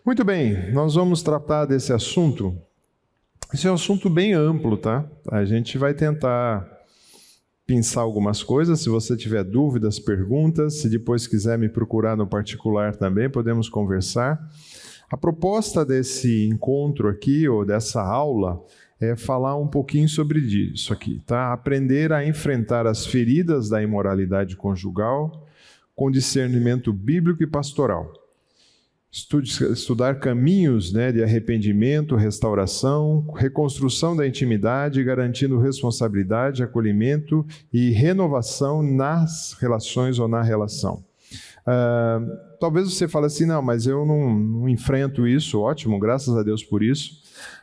Muito bem, nós vamos tratar desse assunto. Esse é um assunto bem amplo, tá? A gente vai tentar pensar algumas coisas. Se você tiver dúvidas, perguntas, se depois quiser me procurar no particular também, podemos conversar. A proposta desse encontro aqui, ou dessa aula, é falar um pouquinho sobre isso aqui, tá? Aprender a enfrentar as feridas da imoralidade conjugal com discernimento bíblico e pastoral. Estudar caminhos, de arrependimento, restauração, reconstrução da intimidade, garantindo responsabilidade, acolhimento e renovação nas relações ou na relação. Talvez você fale assim, não, mas eu não enfrento isso, ótimo, graças a Deus por isso,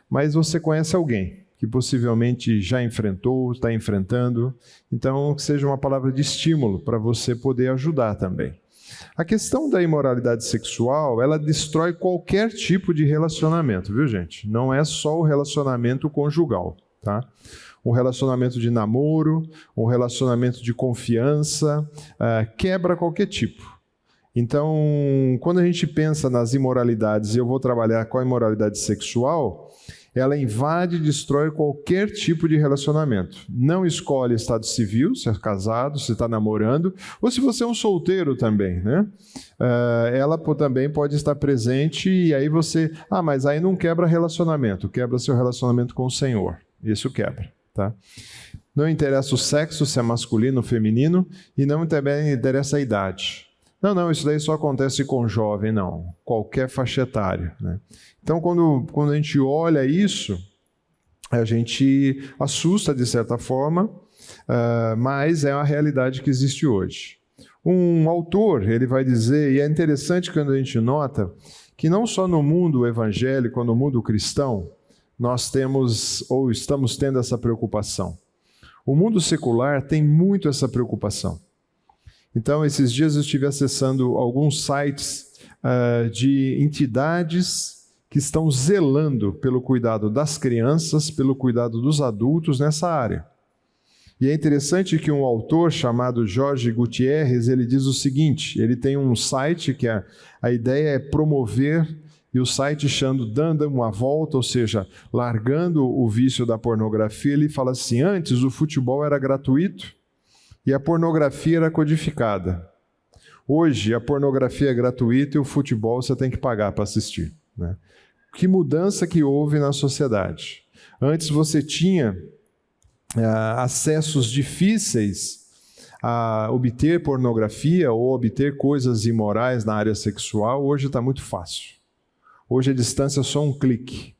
mas você conhece alguém que possivelmente já enfrentou, está enfrentando, então que seja uma palavra de estímulo para você poder ajudar também. A questão da imoralidade sexual, ela destrói qualquer tipo de relacionamento, viu, gente? Não é só o relacionamento conjugal, tá? Um relacionamento de namoro, um relacionamento de confiança, quebra qualquer tipo. Então, quando a gente pensa nas imoralidades, e eu vou trabalhar com a imoralidade sexual, ela invade e destrói qualquer tipo de relacionamento. Não escolhe estado civil, se é casado, se está namorando, ou se você é um solteiro também, né? Ela também pode estar presente e aí você... mas aí não quebra relacionamento, quebra seu relacionamento com o Senhor. Isso quebra, tá? Não interessa o sexo, se é masculino ou feminino, e não também interessa a idade. Não, isso daí só acontece com jovem, não. Qualquer faixa etária, né? Então, quando a gente olha isso, a gente assusta de certa forma, mas é a realidade que existe hoje. Um autor, ele vai dizer, e é interessante quando a gente nota, que não só no mundo evangélico, no mundo cristão, nós temos ou estamos tendo essa preocupação. O mundo secular tem muito essa preocupação. Então, esses dias eu estive acessando alguns sites de entidades que estão zelando pelo cuidado das crianças, pelo cuidado dos adultos nessa área. E é interessante que um autor chamado Jorge Gutierrez, ele diz o seguinte, ele tem um site que a ideia é promover, e o site dando uma volta, ou seja, largando o vício da pornografia, ele fala assim, antes o futebol era gratuito, e a pornografia era codificada. Hoje, a pornografia é gratuita e o futebol você tem que pagar para assistir, né? Que mudança que houve na sociedade. Antes você tinha acessos difíceis a obter pornografia ou obter coisas imorais na área sexual. Hoje está muito fácil. Hoje a distância é só um clique.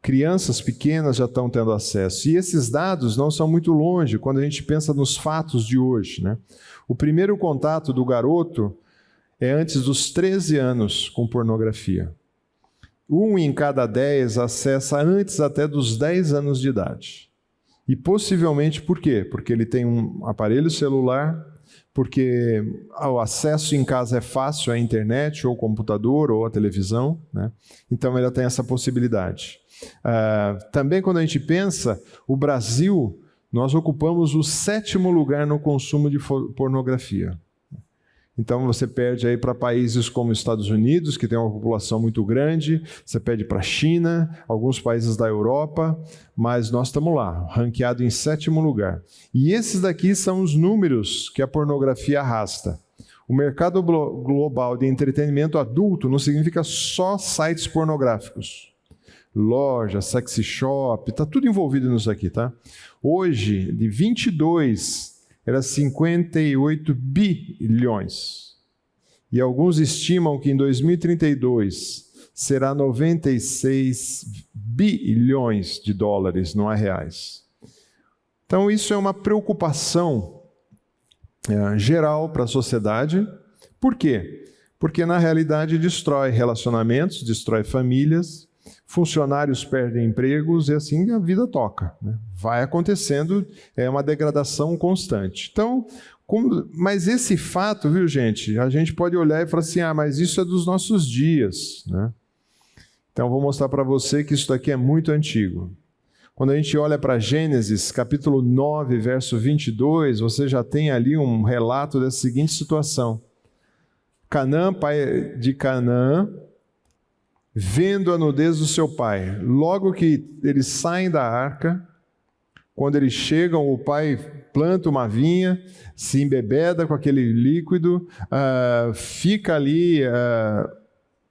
Crianças pequenas já estão tendo acesso. E esses dados não são muito longe quando a gente pensa nos fatos de hoje, né? O primeiro contato do garoto é antes dos 13 anos com pornografia. 1 em cada 10 acessa antes até dos 10 anos de idade. E possivelmente por quê? Porque ele tem um aparelho celular, porque o acesso em casa é fácil à internet, ou ao computador, ou à televisão, né? Então ele tem essa possibilidade. Também quando a gente pensa, o Brasil, nós ocupamos o 7º lugar no consumo de pornografia. Então você perde aí para países como os Estados Unidos, que tem uma população muito grande, você perde para a China, alguns países da Europa, mas nós estamos lá, ranqueado em 7º lugar. E esses daqui são os números que a pornografia arrasta. O mercado global de entretenimento adulto não significa só sites pornográficos. Loja, sexy shop, está tudo envolvido nisso aqui, tá? Hoje, de 22, era 58 bilhões. E alguns estimam que em 2032 será 96 bilhões de dólares, não é reais. Então isso é uma preocupação geral para a sociedade. Por quê? Porque na realidade destrói relacionamentos, destrói famílias, funcionários perdem empregos e assim a vida toca, né? Vai acontecendo, é uma degradação constante. Então, mas esse fato, viu, gente, a gente pode olhar e falar assim, mas isso é dos nossos dias, né? Então, vou mostrar para você que isso daqui é muito antigo. Quando a gente olha para Gênesis, capítulo 9, verso 22, você já tem ali um relato da seguinte situação. Canaã, pai de Canaã, vendo a nudez do seu pai. Logo que eles saem da arca, quando eles chegam, o pai planta uma vinha, se embebeda com aquele líquido, fica ali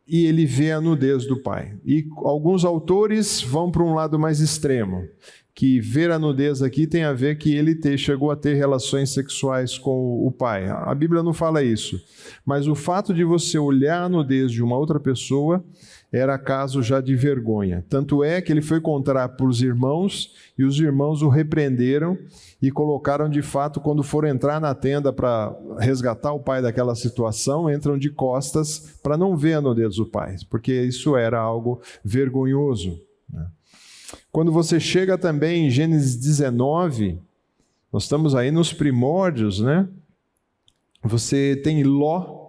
e ele vê a nudez do pai. E alguns autores vão para um lado mais extremo, que ver a nudez aqui tem a ver que ele chegou a ter relações sexuais com o pai. A Bíblia não fala isso, mas o fato de você olhar a nudez de uma outra pessoa era caso já de vergonha. Tanto é que ele foi contar para os irmãos, e os irmãos o repreenderam e colocaram de fato, quando foram entrar na tenda para resgatar o pai daquela situação, entram de costas para não ver a nudez do pai, porque isso era algo vergonhoso, né? Quando você chega também em Gênesis 19, nós estamos aí nos primórdios, né? Você tem Ló,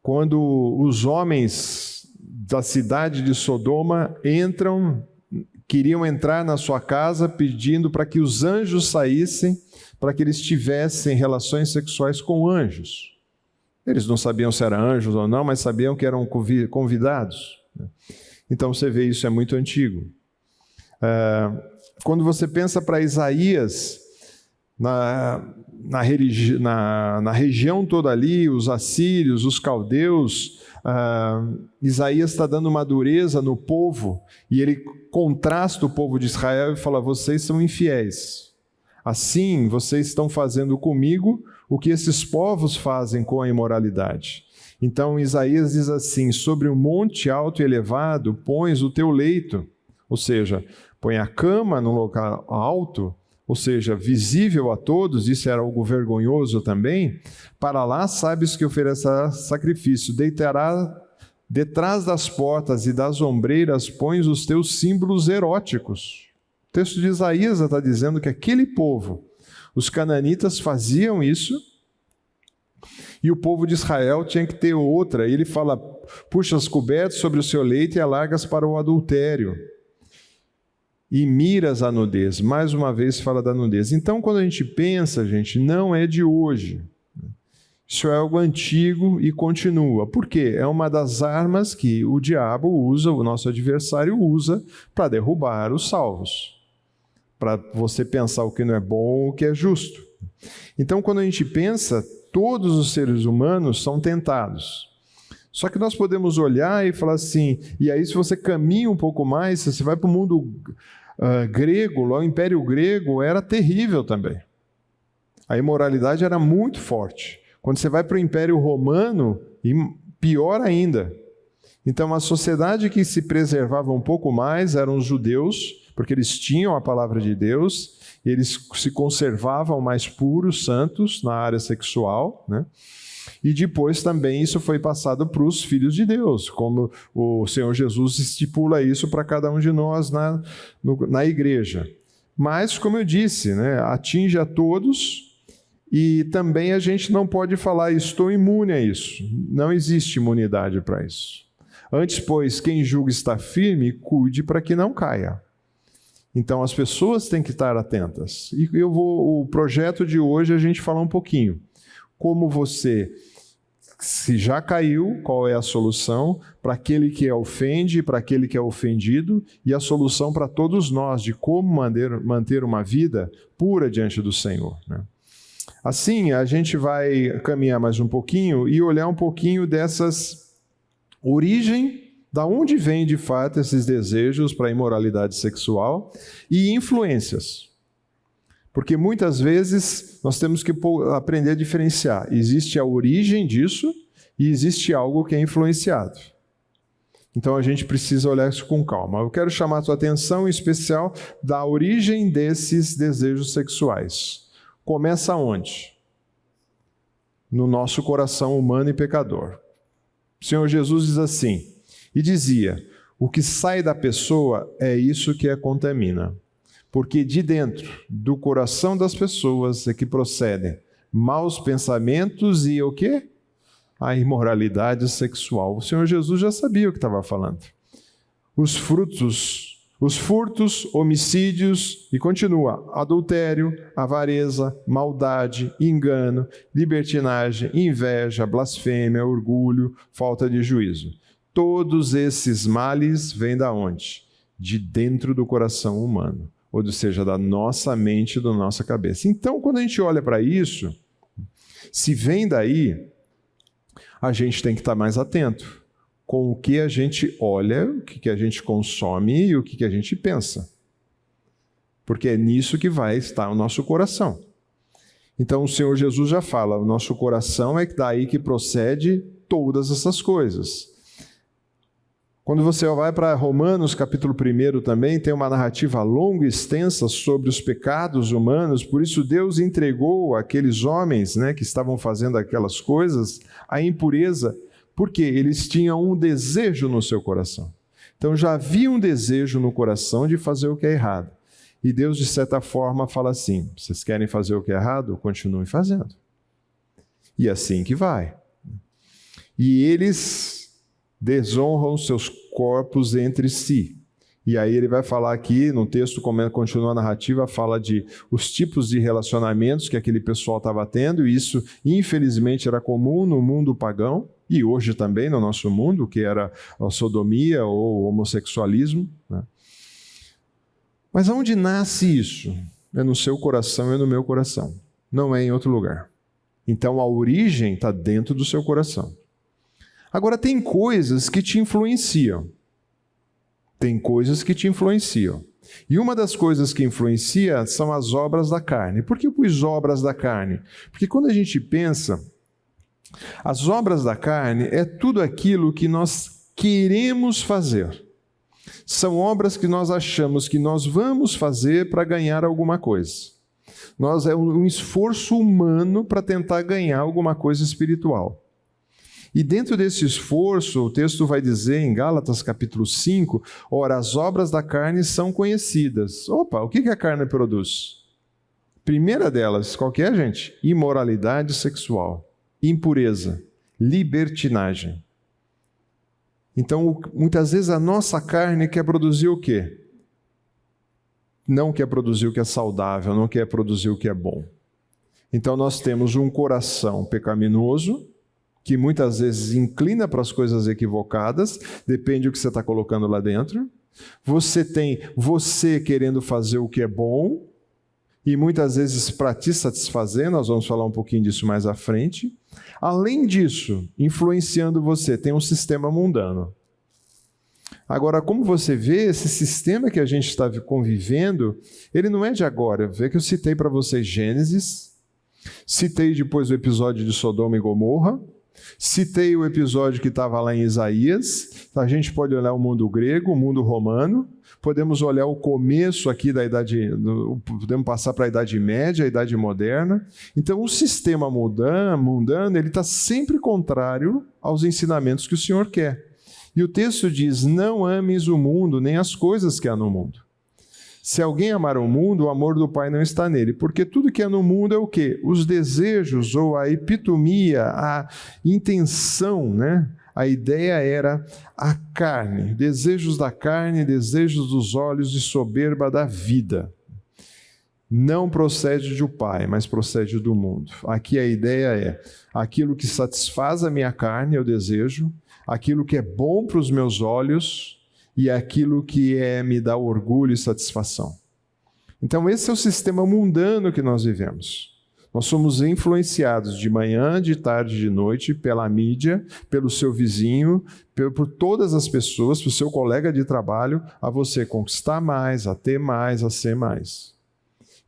quando os homens da cidade de Sodoma queriam entrar na sua casa pedindo para que os anjos saíssem, para que eles tivessem relações sexuais com anjos. Eles não sabiam se eram anjos ou não, mas sabiam que eram convidados. Então você vê, isso é muito antigo. Quando você pensa para Isaías, na região toda ali, os assírios, os caldeus, Isaías está dando uma dureza no povo, e ele contrasta o povo de Israel e fala: vocês são infiéis. Assim, vocês estão fazendo comigo o que esses povos fazem com a imoralidade. Então Isaías diz assim: sobre um monte alto e elevado pões o teu leito, ou seja, põe a cama num local alto, ou seja, visível a todos, isso era algo vergonhoso também. Para lá sabes que oferecerá sacrifício, deitará detrás das portas e das ombreiras, pões os teus símbolos eróticos. O texto de Isaías está dizendo que aquele povo, os cananitas, faziam isso, e o povo de Israel tinha que ter outra. Ele fala: puxa as cobertas sobre o seu leito e alargas para o adultério. E miras a nudez. Mais uma vez fala da nudez. Então, quando a gente pensa, gente, não é de hoje. Isso é algo antigo e continua. Por quê? É uma das armas que o diabo usa, o nosso adversário usa, para derrubar os salvos. Para você pensar o que não é bom, o que é justo. Então, quando a gente pensa, todos os seres humanos são tentados. Só que nós podemos olhar e falar assim, e aí se você caminha um pouco mais, se você vai para o mundo grego, lá o Império Grego era terrível também. A imoralidade era muito forte. Quando você vai para o Império Romano, pior ainda. Então a sociedade que se preservava um pouco mais eram os judeus, porque eles tinham a palavra de Deus, e eles se conservavam mais puros, santos na área sexual, né? E depois também isso foi passado para os filhos de Deus, como o Senhor Jesus estipula isso para cada um de nós na igreja. Mas, como eu disse, né, atinge a todos, e também a gente não pode falar: estou imune a isso. Não existe imunidade para isso. Antes, pois, quem julga está firme, cuide para que não caia. Então as pessoas têm que estar atentas. E o projeto de hoje a gente falar um pouquinho. Como você, se já caiu, qual é a solução para aquele que ofende, para aquele que é ofendido, e a solução para todos nós de como manter uma vida pura diante do Senhor, né? Assim, a gente vai caminhar mais um pouquinho e olhar um pouquinho dessas origem, da onde vem de fato esses desejos para a imoralidade sexual e influências. Porque muitas vezes nós temos que aprender a diferenciar. Existe a origem disso e existe algo que é influenciado. Então a gente precisa olhar isso com calma. Eu quero chamar a sua atenção em especial da origem desses desejos sexuais. Começa onde? No nosso coração humano e pecador. O Senhor Jesus diz assim, e dizia: o que sai da pessoa é isso que a contamina. Porque de dentro do coração das pessoas é que procedem maus pensamentos e o quê? A imoralidade sexual. O Senhor Jesus já sabia o que estava falando. Os furtos, homicídios, e continua: adultério, avareza, maldade, engano, libertinagem, inveja, blasfêmia, orgulho, falta de juízo. Todos esses males vêm da onde? De dentro do coração humano, ou seja, da nossa mente, da nossa cabeça. Então, quando a gente olha para isso, se vem daí, a gente tem que estar mais atento com o que a gente olha, o que a gente consome e o que a gente pensa. Porque é nisso que vai estar o nosso coração. Então o Senhor Jesus já fala, o nosso coração é daí que procede todas essas coisas. Quando você vai para Romanos, capítulo 1 também, tem uma narrativa longa e extensa sobre os pecados humanos, por isso Deus entregou aqueles homens, né, que estavam fazendo aquelas coisas, a impureza, porque eles tinham um desejo no seu coração. Então já havia um desejo no coração de fazer o que é errado. E Deus, de certa forma, fala assim, vocês querem fazer o que é errado? Continuem fazendo. E assim que vai. E eles desonram seus corpos entre si. E aí ele vai falar aqui, no texto, como continua a narrativa, fala de os tipos de relacionamentos que aquele pessoal estava tendo, e isso, infelizmente, era comum no mundo pagão, e hoje também no nosso mundo, que era a sodomia ou o homossexualismo, né? Mas aonde nasce isso? É no seu coração e no meu coração. Não é em outro lugar. Então a origem está dentro do seu coração. Agora tem coisas que te influenciam. Tem coisas que te influenciam. E uma das coisas que influencia são as obras da carne. Por que eu pus obras da carne? Porque quando a gente pensa, as obras da carne é tudo aquilo que nós queremos fazer. São obras que nós achamos que nós vamos fazer para ganhar alguma coisa. É um esforço humano para tentar ganhar alguma coisa espiritual. E dentro desse esforço, o texto vai dizer em Gálatas capítulo 5, ora, as obras da carne são conhecidas. Opa, o que a carne produz? Primeira delas, qual que é, gente? Imoralidade sexual, impureza, libertinagem. Então, muitas vezes a nossa carne quer produzir o quê? Não quer produzir o que é saudável, não quer produzir o que é bom. Então, nós temos um coração pecaminoso, que muitas vezes inclina para as coisas equivocadas, depende do que você está colocando lá dentro. Você tem você querendo fazer o que é bom, e muitas vezes para te satisfazer, nós vamos falar um pouquinho disso mais à frente. Além disso, influenciando você, tem um sistema mundano. Agora, como você vê, esse sistema que a gente está convivendo, ele não é de agora. Vê que eu citei para vocês Gênesis, citei depois o episódio de Sodoma e Gomorra, citei o episódio que estava lá em Isaías. A gente pode olhar o mundo grego, o mundo romano, podemos olhar o começo aqui da idade, podemos passar para a Idade Média, a Idade Moderna. Então, o sistema mundano, ele está sempre contrário aos ensinamentos que o Senhor quer. E o texto diz, não ames o mundo, nem as coisas que há no mundo. Se alguém amar o mundo, o amor do Pai não está nele, porque tudo que é no mundo é o quê? Os desejos, ou a epitomia, a intenção, né? A ideia era a carne, desejos da carne, desejos dos olhos e soberba da vida. Não procede do Pai, mas procede do mundo. Aqui a ideia é aquilo que satisfaz a minha carne, eu desejo, aquilo que é bom para os meus olhos e aquilo que me dá orgulho e satisfação. Então esse é o sistema mundano que nós vivemos. Nós somos influenciados de manhã, de tarde, de noite, pela mídia, pelo seu vizinho, por todas as pessoas, pelo seu colega de trabalho, a você conquistar mais, a ter mais, a ser mais.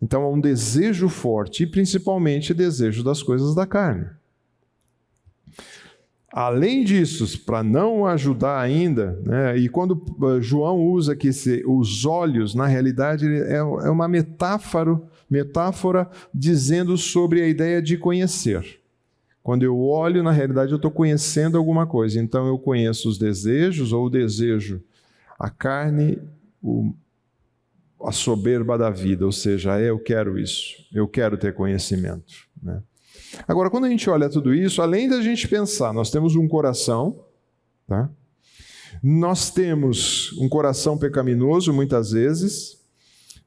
Então há um desejo forte, e principalmente desejo das coisas da carne. Além disso, para não ajudar ainda, né, e quando João usa aqui os olhos, na realidade é uma metáfora dizendo sobre a ideia de conhecer. Quando eu olho, na realidade eu estou conhecendo alguma coisa. Então eu conheço os desejos, ou o desejo, a carne, a soberba da vida, ou seja, eu quero isso, eu quero ter conhecimento, né? Agora, quando a gente olha tudo isso, além da gente pensar, nós temos um coração, tá? Nós temos um coração pecaminoso, muitas vezes,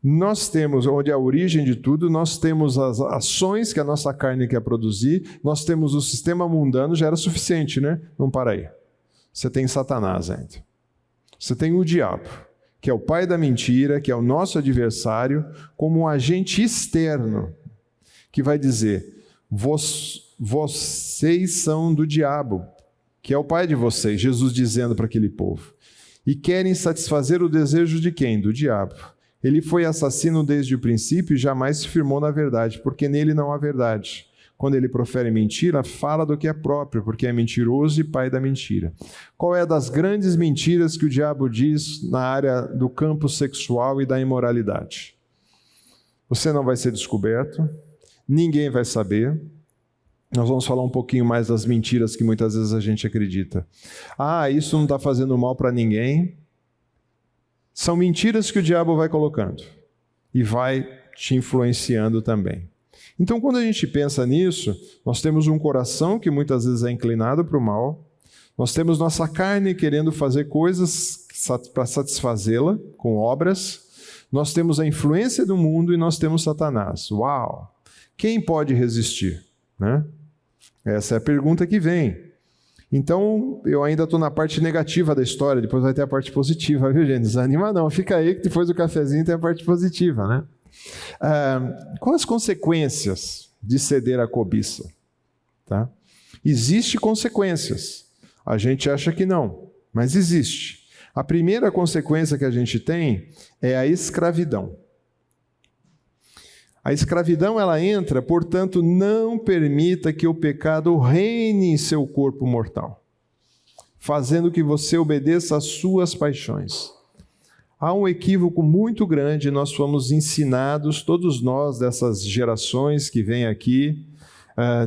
nós temos, onde é a origem de tudo, nós temos as ações que a nossa carne quer produzir, nós temos o sistema mundano, já era suficiente, né? Vamos parar aí. você tem Satanás ainda. Você tem o diabo, que é o pai da mentira, que é o nosso adversário, como um agente externo, que vai dizer, vocês são do diabo, que é o pai de vocês, Jesus dizendo para aquele povo. E querem satisfazer o desejo de quem? Do diabo. Ele foi assassino desde o princípio e jamais se firmou na verdade, porque nele não há verdade. Quando ele profere mentira, fala do que é próprio, porque é mentiroso e pai da mentira. Qual é das grandes mentiras que o diabo diz na área do campo sexual e da imoralidade? Você não vai ser descoberto, ninguém vai saber. Nós vamos falar um pouquinho mais das mentiras que muitas vezes a gente acredita. Isso não está fazendo mal para ninguém. São mentiras que o diabo vai colocando e vai te influenciando também. Então, quando a gente pensa nisso, nós temos um coração que muitas vezes é inclinado para o mal, nós temos nossa carne querendo fazer coisas para satisfazê-la com obras, nós temos a influência do mundo e nós temos Satanás. Uau! Quem pode resistir? Né? Essa é a pergunta que vem. Então, eu ainda estou na parte negativa da história, depois vai ter a parte positiva, viu, gente? Desanima não, fica aí que depois do cafezinho tem a parte positiva, né? Quais as consequências de ceder à cobiça? Tá? Existem consequências. A gente acha que não, mas existe. A primeira consequência que a gente tem é a escravidão. A escravidão, ela entra, portanto, não permita que o pecado reine em seu corpo mortal, fazendo que você obedeça às suas paixões. Há um equívoco muito grande, nós fomos ensinados, todos nós dessas gerações que vêm aqui,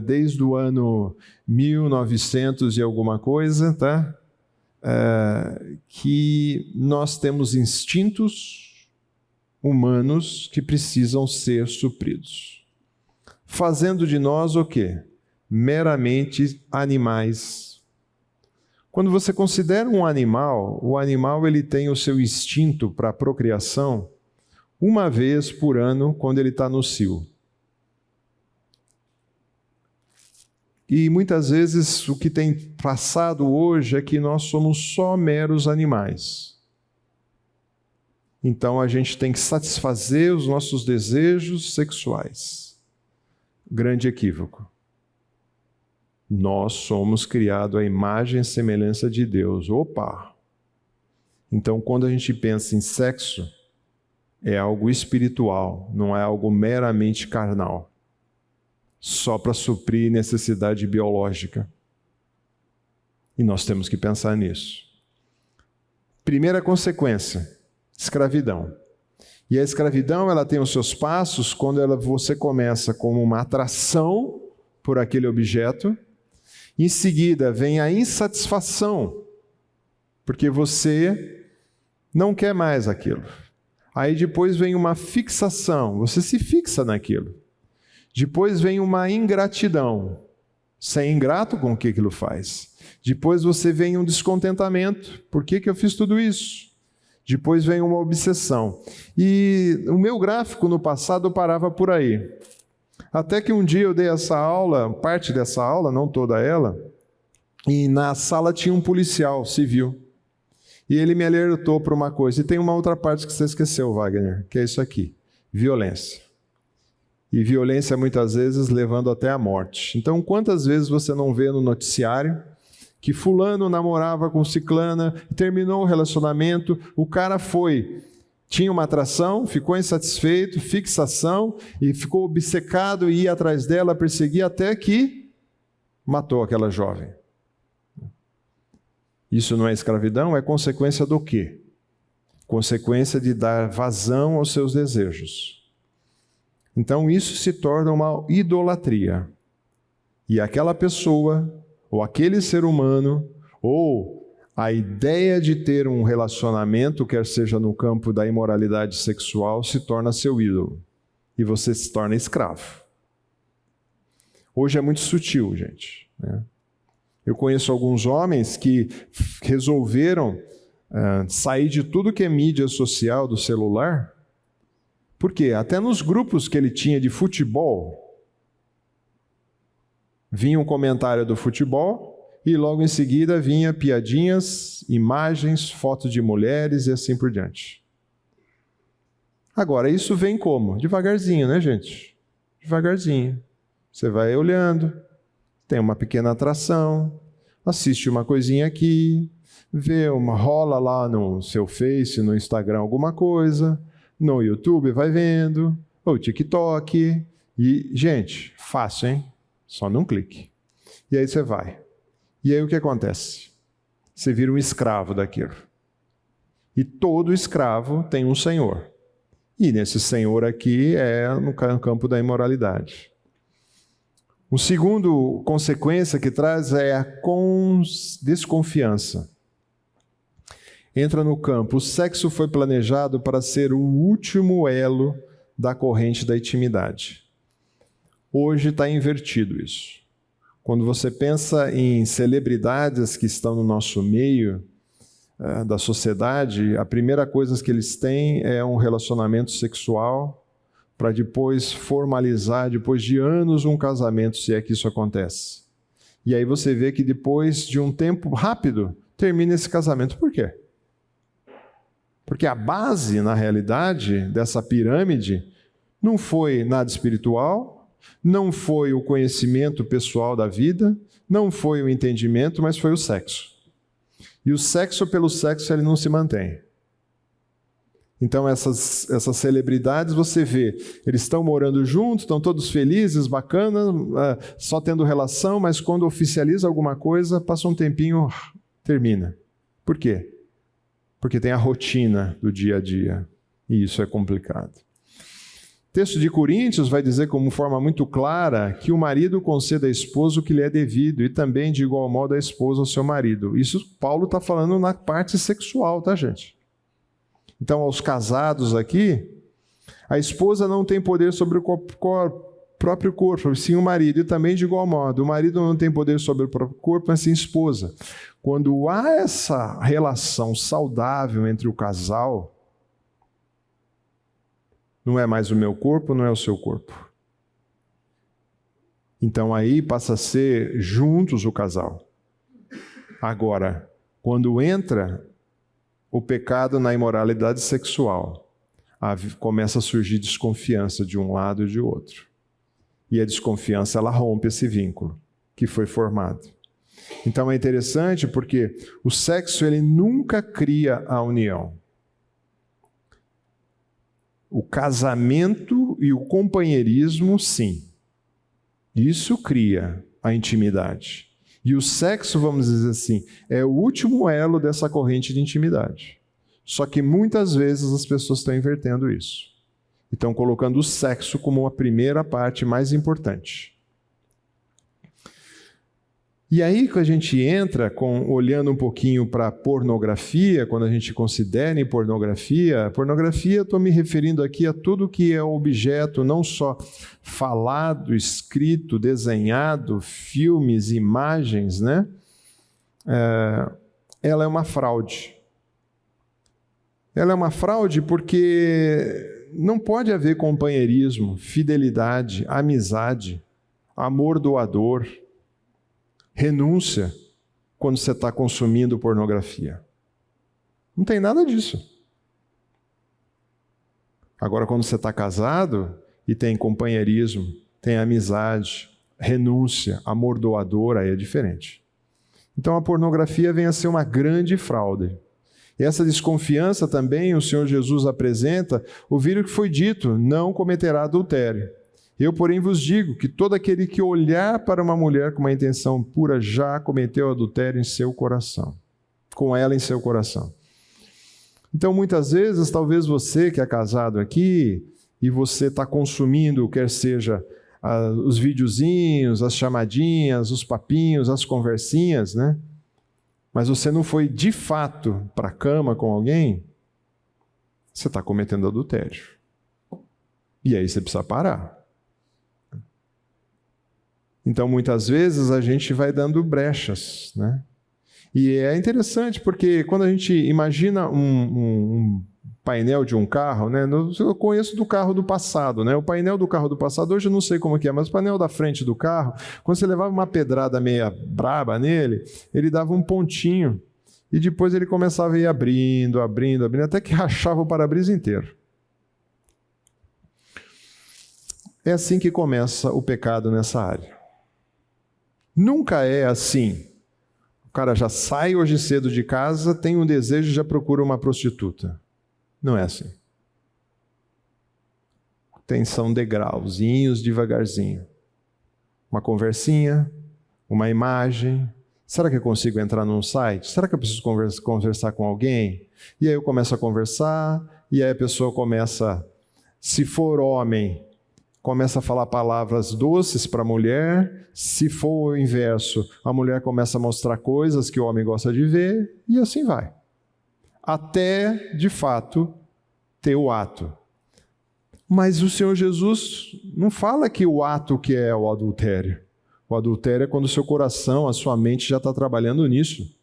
desde o ano 1900 e alguma coisa, tá? Que nós temos instintos humanos que precisam ser supridos. Fazendo de nós o quê? Meramente animais. Quando você considera um animal, o animal ele tem o seu instinto para a procriação uma vez por ano, quando ele está no cio. E muitas vezes o que tem passado hoje é que nós somos só meros animais. Então a gente tem que satisfazer os nossos desejos sexuais. Grande equívoco. Nós somos criados à imagem e semelhança de Deus. Opa! Então, quando a gente pensa em sexo, é algo espiritual, não é algo meramente carnal, só para suprir necessidade biológica. E nós temos que pensar nisso. Primeira consequência, escravidão. E a escravidão, ela tem os seus passos quando você começa como uma atração por aquele objeto. Em seguida, vem a insatisfação, porque você não quer mais aquilo. Aí depois vem uma fixação, você se fixa naquilo. Depois vem uma ingratidão. Você é ingrato com o que aquilo faz. Depois você vem um descontentamento. Por que eu fiz tudo isso? Depois vem uma obsessão. E o meu gráfico no passado parava por aí. Até que um dia eu dei essa aula, parte dessa aula, não toda ela, e na sala tinha um policial civil. E ele me alertou para uma coisa. E tem uma outra parte que você esqueceu, Wagner, que é isso aqui: violência. E violência muitas vezes levando até a morte. Então, quantas vezes você não vê no noticiário que fulano namorava com ciclana, terminou o relacionamento, o cara tinha uma atração, ficou insatisfeito, fixação, e ficou obcecado e ia atrás dela, perseguia até que matou aquela jovem. Isso não é escravidão? É consequência do quê? Consequência de dar vazão aos seus desejos. Então isso se torna uma idolatria. E aquela pessoa, ou aquele ser humano, ou a ideia de ter um relacionamento, quer seja no campo da imoralidade sexual, se torna seu ídolo. E você se torna escravo. Hoje é muito sutil, gente, né? Eu conheço alguns homens que resolveram sair de tudo que é mídia social do celular. Por quê? Até nos grupos que ele tinha de futebol, vinha um comentário do futebol, e logo em seguida vinha piadinhas, imagens, fotos de mulheres e assim por diante. Agora, isso vem como? Devagarzinho, né, gente? Devagarzinho. Você vai olhando, tem uma pequena atração, assiste uma coisinha aqui, rola lá no seu Face, no Instagram alguma coisa, no YouTube vai vendo, ou TikTok, e, gente, fácil, hein? Só num clique. E aí você vai. E aí o que acontece? Você vira um escravo daquilo. E todo escravo tem um senhor. E nesse senhor aqui é no campo da imoralidade. O segundo consequência que traz é a desconfiança. Entra no campo. O sexo foi planejado para ser o último elo da corrente da intimidade. Hoje está invertido isso. Quando você pensa em celebridades que estão no nosso meio da sociedade, a primeira coisa que eles têm é um relacionamento sexual para depois formalizar, depois de anos, um casamento, se é que isso acontece. E aí você vê que depois de um tempo rápido, termina esse casamento. Por quê? Porque a base, na realidade, dessa pirâmide não foi nada espiritual, não foi o conhecimento pessoal da vida, não foi o entendimento, mas foi o sexo. E o sexo pelo sexo ele não se mantém. Então essas celebridades você vê, eles estão morando juntos, estão todos felizes, bacana, só tendo relação, mas quando oficializa alguma coisa, passa um tempinho, termina. Por quê? Porque tem a rotina do dia a dia, e isso é complicado. O texto de Coríntios vai dizer como forma muito clara que o marido conceda à esposa o que lhe é devido, e também de igual modo a esposa ao seu marido. Isso Paulo está falando na parte sexual, tá, gente? Então, aos casados aqui, a esposa não tem poder sobre o próprio corpo, sim o marido, e também de igual modo. O marido não tem poder sobre o próprio corpo, mas sim a esposa. Quando há essa relação saudável entre o casal, não é mais o meu corpo, não é o seu corpo. Então aí passa a ser juntos o casal. Agora, quando entra o pecado na imoralidade sexual, começa a surgir desconfiança de um lado e de outro. E a desconfiança, ela rompe esse vínculo que foi formado. Então é interessante porque o sexo, ele nunca cria a união. O casamento e o companheirismo, sim. Isso cria a intimidade. E o sexo, vamos dizer assim, é o último elo dessa corrente de intimidade. Só que muitas vezes as pessoas estão invertendo isso. E estão colocando o sexo como a primeira parte mais importante. E aí que a gente entra, olhando um pouquinho para a pornografia, quando a gente considera em pornografia, estou me referindo aqui a tudo que é objeto, não só falado, escrito, desenhado, filmes, imagens, né? Ela é uma fraude. Ela é uma fraude porque não pode haver companheirismo, fidelidade, amizade, amor doador, renúncia quando você está consumindo pornografia. Não tem nada disso. Agora, quando você está casado e tem companheirismo, tem amizade, renúncia, amor doador, aí é diferente. Então a pornografia vem a ser uma grande fraude. E essa desconfiança também o Senhor Jesus apresenta, ouviram o que foi dito, não cometerá adultério. Eu, porém, vos digo que todo aquele que olhar para uma mulher com uma intenção pura já cometeu adultério em seu coração, com ela em seu coração. Então, muitas vezes, talvez você que é casado aqui e você está consumindo, quer seja os videozinhos, as chamadinhas, os papinhos, as conversinhas, né? Mas você não foi de fato para a cama com alguém, você está cometendo adultério. E aí você precisa parar. Então, muitas vezes, a gente vai dando brechas, né? E é interessante porque quando a gente imagina um painel de um carro, né? Eu conheço do carro do passado, né? O painel do carro do passado, hoje eu não sei como que é, mas o painel da frente do carro, quando você levava uma pedrada meia braba nele, ele dava um pontinho e depois ele começava a ir abrindo, até que rachava o para-brisa inteiro. É assim que começa o pecado nessa área. Nunca é assim. O cara já sai hoje cedo de casa, tem um desejo e já procura uma prostituta. Não é assim. São degrauzinhos, devagarzinho. Uma conversinha, uma imagem. Será que eu consigo entrar num site? Será que eu preciso conversar com alguém? E aí eu começo a conversar, e aí a pessoa começa, se for homem, começa a falar palavras doces para a mulher. Se for o inverso, a mulher começa a mostrar coisas que o homem gosta de ver, e assim vai. Até, de fato, ter o ato. Mas o Senhor Jesus não fala que o ato que é o adultério. O adultério é quando o seu coração, a sua mente já está trabalhando nisso.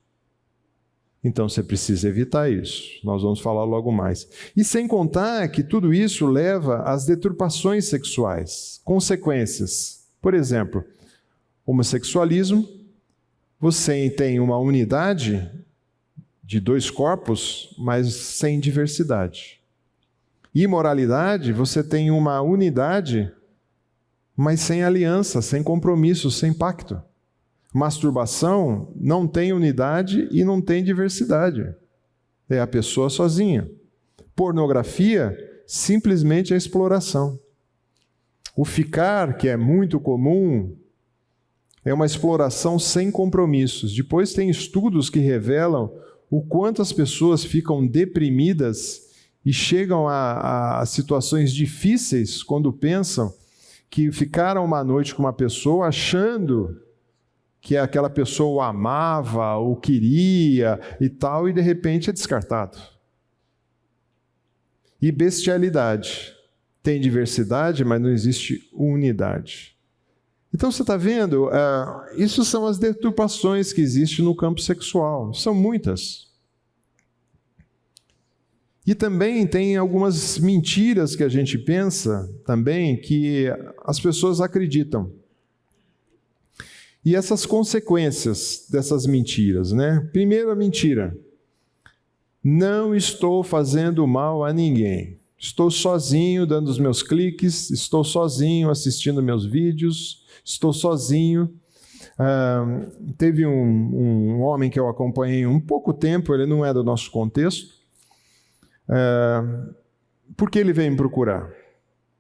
Então você precisa evitar isso. Nós vamos falar logo mais. E sem contar que tudo isso leva às deturpações sexuais, consequências. Por exemplo, homossexualismo, você tem uma unidade de dois corpos, mas sem diversidade. Imoralidade, você tem uma unidade, mas sem aliança, sem compromisso, sem pacto. Masturbação não tem unidade e não tem diversidade. É a pessoa sozinha. Pornografia, simplesmente a exploração. O ficar, que é muito comum, é uma exploração sem compromissos. Depois tem estudos que revelam o quanto as pessoas ficam deprimidas e chegam a situações difíceis quando pensam que ficaram uma noite com uma pessoa achando que aquela pessoa o amava, o queria e tal, e de repente é descartado. E bestialidade. Tem diversidade, mas não existe unidade. Então você está vendo, isso são as deturpações que existem no campo sexual. São muitas. E também tem algumas mentiras que a gente pensa também que as pessoas acreditam. E essas consequências dessas mentiras, né? Primeira mentira: não estou fazendo mal a ninguém. Estou sozinho dando os meus cliques, estou sozinho assistindo meus vídeos, estou sozinho. Teve um homem que eu acompanhei um pouco tempo, ele não é do nosso contexto. Por que ele veio me procurar?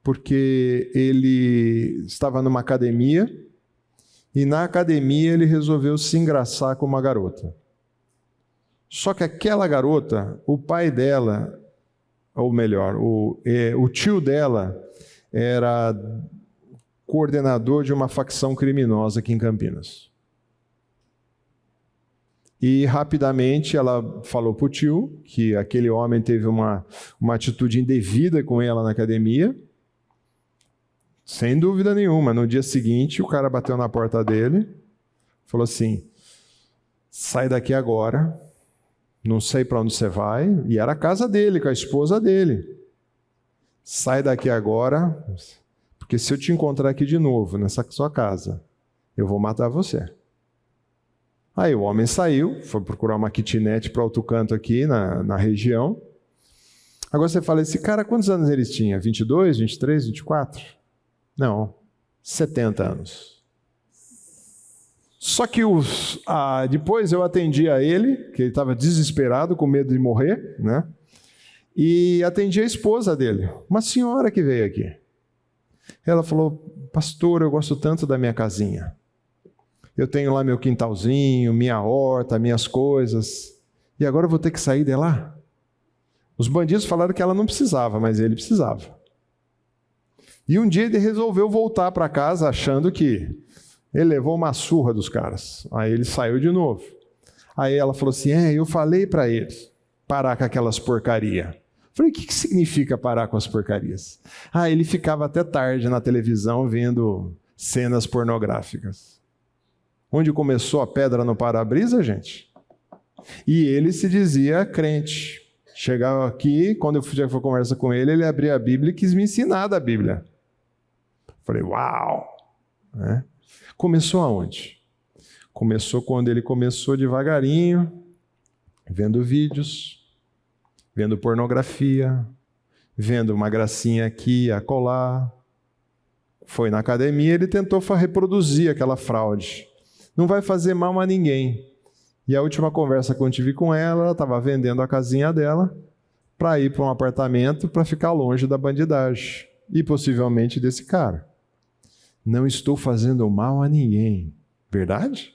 Porque ele estava numa academia e na academia ele resolveu se engraçar com uma garota. Só que aquela garota, o pai dela, ou melhor, o tio dela era coordenador de uma facção criminosa aqui em Campinas. E rapidamente ela falou para o tio que aquele homem teve uma atitude indevida com ela na academia. Sem dúvida nenhuma. No dia seguinte, o cara bateu na porta dele, falou assim: sai daqui agora, não sei para onde você vai. E era a casa dele, com a esposa dele. Sai daqui agora, porque se eu te encontrar aqui de novo, nessa sua casa, eu vou matar você. Aí o homem saiu, foi procurar uma kitnet para outro canto aqui na região. Agora você fala, esse cara, quantos anos ele tinha? 22, 23, 24? Não, 70 anos. Só que depois eu atendi a ele, que ele estava desesperado, com medo de morrer, né? E atendi a esposa dele, uma senhora que veio aqui. Ela falou: pastor, eu gosto tanto da minha casinha. Eu tenho lá meu quintalzinho, minha horta, minhas coisas. E agora eu vou ter que sair de lá? Os bandidos falaram que ela não precisava, mas ele precisava. E um dia ele resolveu voltar para casa achando que ele levou uma surra dos caras. Aí ele saiu de novo. Aí ela falou assim: eu falei para ele parar com aquelas porcarias. Falei: o que significa parar com as porcarias? Ele ficava até tarde na televisão vendo cenas pornográficas. Onde começou a pedra no para-brisa, gente? E ele se dizia crente, Chegava aqui, quando eu fui conversa com ele, ele abria a Bíblia e quis me ensinar da Bíblia. Falei, uau! Né? Começou aonde? Começou quando ele começou devagarinho, vendo vídeos, vendo pornografia, vendo uma gracinha aqui, acolá. Foi na academia, ele tentou reproduzir aquela fraude. Não vai fazer mal a ninguém. E a última conversa que eu tive com ela, ela estava vendendo a casinha dela para ir para um apartamento para ficar longe da bandidagem e possivelmente desse cara. Não estou fazendo mal a ninguém. Verdade?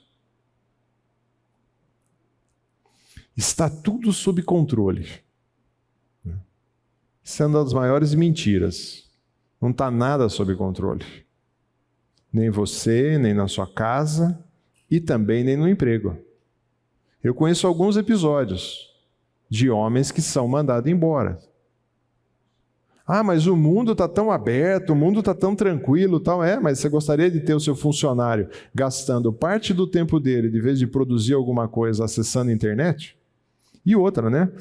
Está tudo sob controle. Isso é uma das maiores mentiras. Não está nada sob controle. Nem você, nem na sua casa e também nem no emprego. Eu conheço alguns episódios de homens que são mandados embora. Ah, mas o mundo está tão aberto, o mundo está tão tranquilo, tal. Mas você gostaria de ter o seu funcionário gastando parte do tempo dele, de vez de produzir alguma coisa, acessando a internet? E outra, né?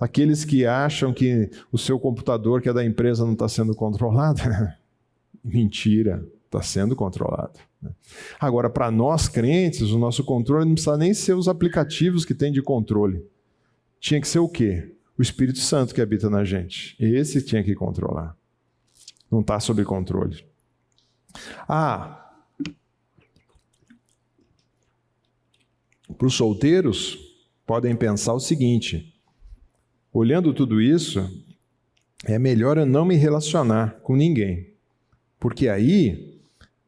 Aqueles que acham que o seu computador, que é da empresa, não está sendo controlado. Mentira, está sendo controlado. Agora, para nós crentes, o nosso controle não precisa nem ser os aplicativos que tem de controle. Tinha que ser o quê? O Espírito Santo que habita na gente. Esse tinha que controlar. Não está sob controle. Para os solteiros, podem pensar o seguinte: olhando tudo isso, é melhor eu não me relacionar com ninguém. Porque aí,